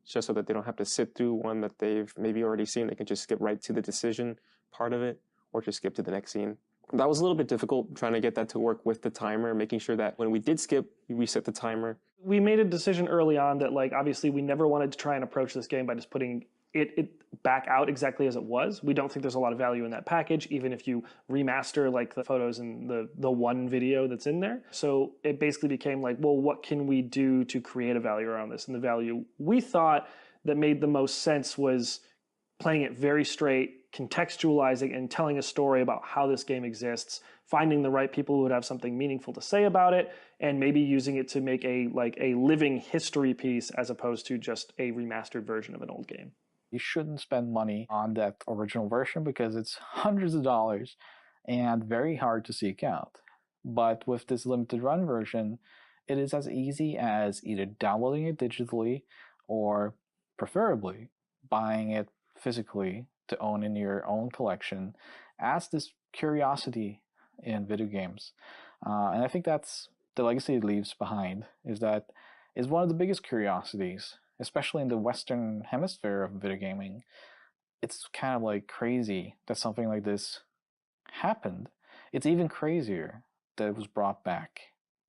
just so that they don't have to sit through one that they've maybe already seen. They can just skip right to the decision part of it, or just skip to the next scene. That was a little bit difficult, trying to get that to work with the timer, making sure that when we did skip, we reset the timer.
We made a decision early on that, like, obviously we never wanted to try and approach this game by just putting it back out exactly as it was. We don't think there's a lot of value in that package, even if you remaster like the photos and the one video that's in there. So it basically became like, well, what can we do to create a value around this? And the value we thought that made the most sense was playing it very straight, contextualizing and telling a story about how this game exists, finding the right people who would have something meaningful to say about it, and maybe using it to make a living history piece as opposed to just a remastered version of an old game.
You shouldn't spend money on that original version because it's hundreds of dollars and very hard to seek out. But with this limited run version, it is as easy as either downloading it digitally or preferably buying it physically to own in your own collection as this curiosity in video games. And I think that's the legacy it leaves behind, is that is one of the biggest curiosities, especially in the Western hemisphere of video gaming. It's kind of like crazy that something like this happened. It's even crazier that it was brought back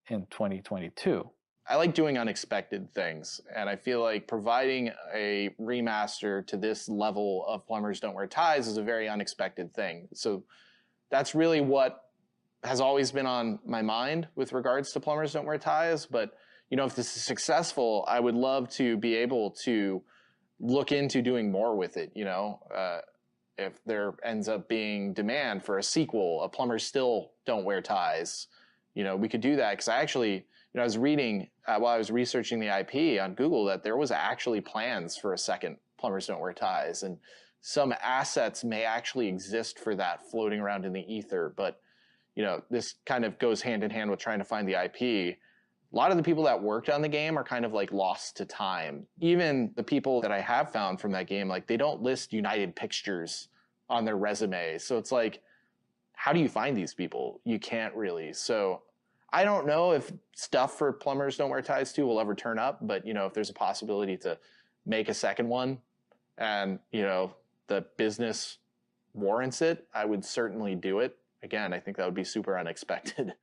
in 2022.
I like doing unexpected things, and I feel like providing a remaster to this level of Plumbers Don't Wear Ties is a very unexpected thing. So that's really what has always been on my mind with regards to Plumbers Don't Wear Ties. But, you know, if this is successful, I would love to be able to look into doing more with it, you know. If there ends up being demand for a sequel, a Plumbers Still Don't Wear Ties, you know, we could do that. Because I actually, you know, I was reading while I was researching the IP on Google that there was actually plans for a second Plumbers Don't Wear Ties, and some assets may actually exist for that floating around in the ether. But, you know, this kind of goes hand in hand with trying to find the IP. A lot of the people that worked on the game are kind of like lost to time. Even the people that I have found from that game, like, they don't list United Pictures on their resume. So it's like, how do you find these people? You can't really. So I don't know if stuff for Plumbers Don't Wear Ties 2 will ever turn up, but, you know, if there's a possibility to make a second one and, you know, the business warrants it, I would certainly do it. Again, I think that would be super unexpected.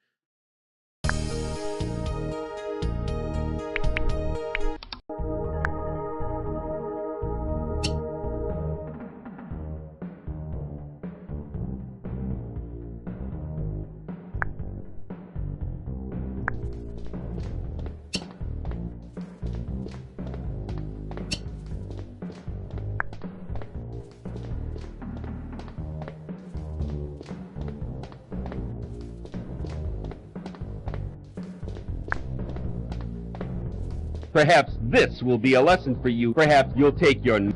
Perhaps this will be a lesson for you. Perhaps you'll take your...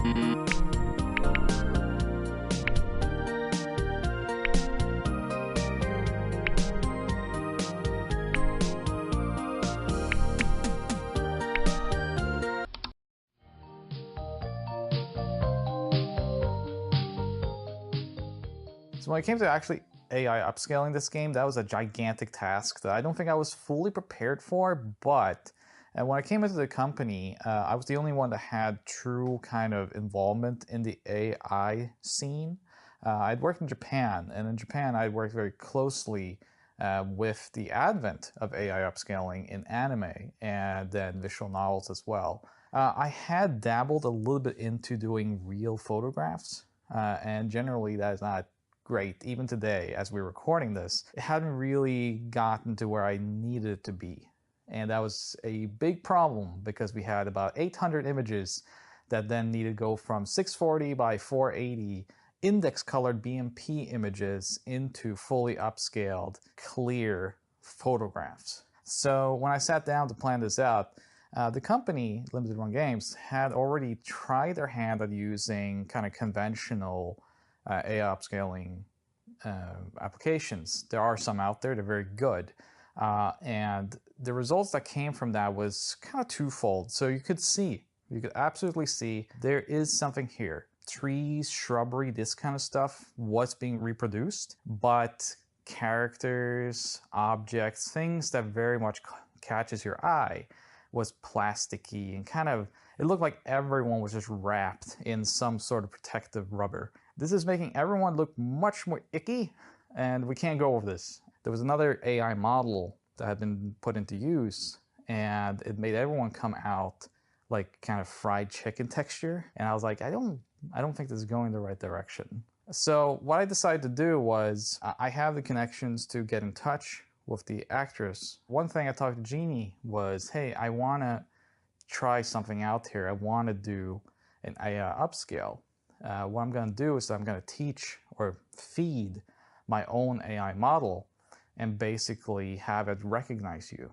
So when it came to actually AI upscaling this game, that was a gigantic task that I don't think I was fully prepared for, but when I came into the company, I was the only one that had true kind of involvement in the AI scene. I'd worked in Japan, and in Japan I'd worked very closely with the advent of AI upscaling in anime and then visual novels as well. I had dabbled a little bit into doing real photographs, and generally that is not great. Even today, as we're recording this, it hadn't really gotten to where I needed it to be. And that was a big problem because we had about 800 images that then needed to go from 640 by 480 index colored BMP images into fully upscaled, clear photographs. So when I sat down to plan this out, the company, Limited Run Games, had already tried their hand at using kind of conventional AI upscaling applications. There are some out there, they're very good. And the results that came from that was kind of twofold. So you could absolutely see there is something here. Trees, shrubbery, this kind of stuff was being reproduced, but characters, objects, things that very much catches your eye was plasticky and kind of, it looked like everyone was just wrapped in some sort of protective rubber. This is making everyone look much more icky, and we can't go over this. There was another AI model that had been put into use, and it made everyone come out like kind of fried chicken texture. And I was like, I don't think this is going the right direction. So what I decided to do was, I have the connections to get in touch with the actress. One thing I talked to Jeannie was, hey, I want to try something out here. I want to do an AI upscale. What I'm going to do is I'm going to teach or feed my own AI model and basically have it recognize you.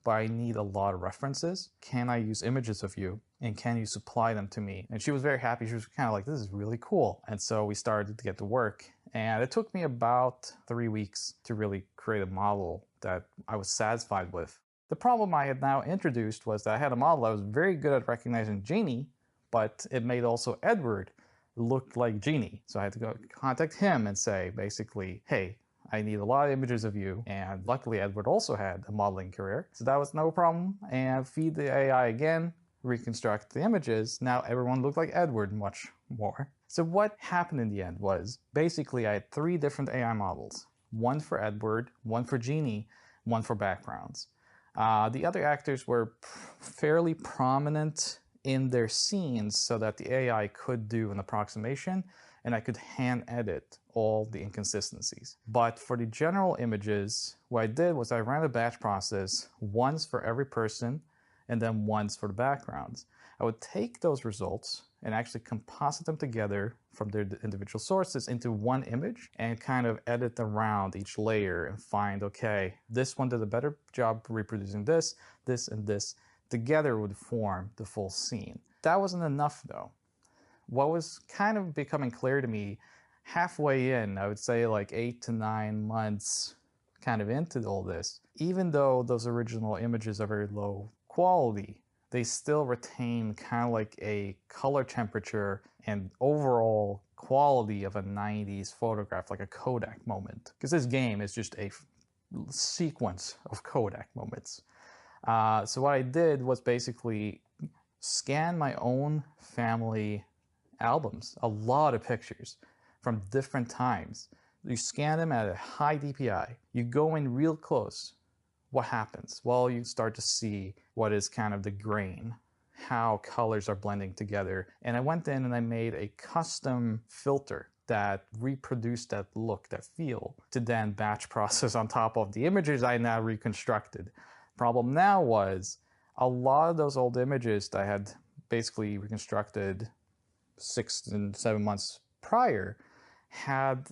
But I need a lot of references. Can I use images of you? And can you supply them to me? And she was very happy. She was kind of like, this is really cool. And so we started to get to work. And it took me about 3 weeks to really create a model that I was satisfied with. The problem I had now introduced was that I had a model that was very good at recognizing Jeannie, but it made also Edward look like Jeannie. So I had to go contact him and say, basically, hey, I need a lot of images of you. And luckily, Edward also had a modeling career, so that was no problem. And feed the AI again, reconstruct the images. Now everyone looked like Edward much more. So what happened in the end was, basically I had 3 different AI models. One for Edward, one for Jeannie, one for backgrounds. The other actors were fairly prominent in their scenes so that the AI could do an approximation and I could hand edit all the inconsistencies. But for the general images, what I did was I ran a batch process once for every person and then once for the backgrounds. I would take those results and actually composite them together from their individual sources into one image and kind of edit around each layer and find, okay, this one did a better job reproducing this, this, and this. Together would form the full scene. That wasn't enough though. What was kind of becoming clear to me halfway in, I would say like 8 to 9 months kind of into all this, even though those original images are very low quality, they still retain kind of like a color temperature and overall quality of a 90s photograph, like a Kodak moment. Because this game is just a sequence of Kodak moments. So what I did was basically scan my own family albums, a lot of pictures from different times. You scan them at a high DPI. You go in real close. What happens? Well, you start to see what is kind of the grain, how colors are blending together. And I went in and I made a custom filter that reproduced that look, that feel, to then batch process on top of the images I now reconstructed. Problem now was a lot of those old images that I had basically reconstructed 6 and 7 months prior had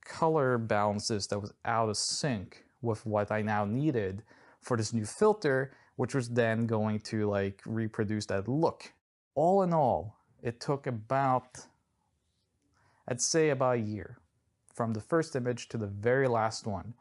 color balances that was out of sync with what I now needed for this new filter, which was then going to like reproduce that look. All in all,
it took about, I'd say about a year from the first image to the very last one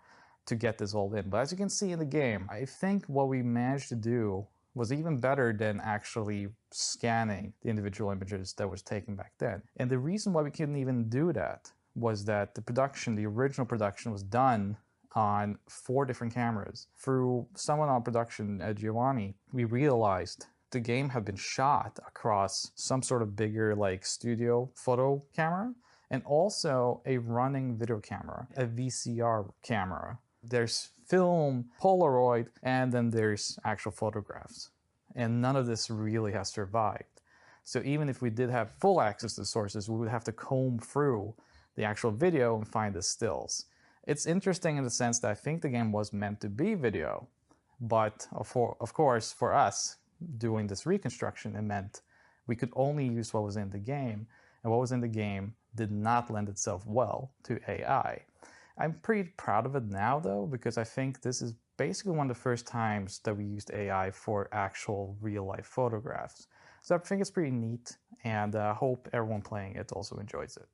to get this all in. But as you can see in the game, I think what we managed to do was even better than actually scanning the individual images that was taken back then. And the reason why we couldn't even do that was that the original production was done on 4 different cameras. Through someone on production, Giovanni, we realized the game had been shot across some sort of bigger like studio photo camera and also a running video camera, a VCR camera. There's film, Polaroid, and then there's actual photographs. And none of this really has survived. So even if we did have full access to the sources, we would have to comb through the actual video and find the stills. It's interesting in the sense that I think the game was meant to be video, but of course, for us doing this reconstruction, it meant we could only use what was in the game, and what was in the game did not lend itself well to AI. I'm pretty proud of it now, though, because I think this is basically one of the first times that we used AI for actual real-life photographs. So I think it's pretty neat, and I hope everyone playing it also enjoys it.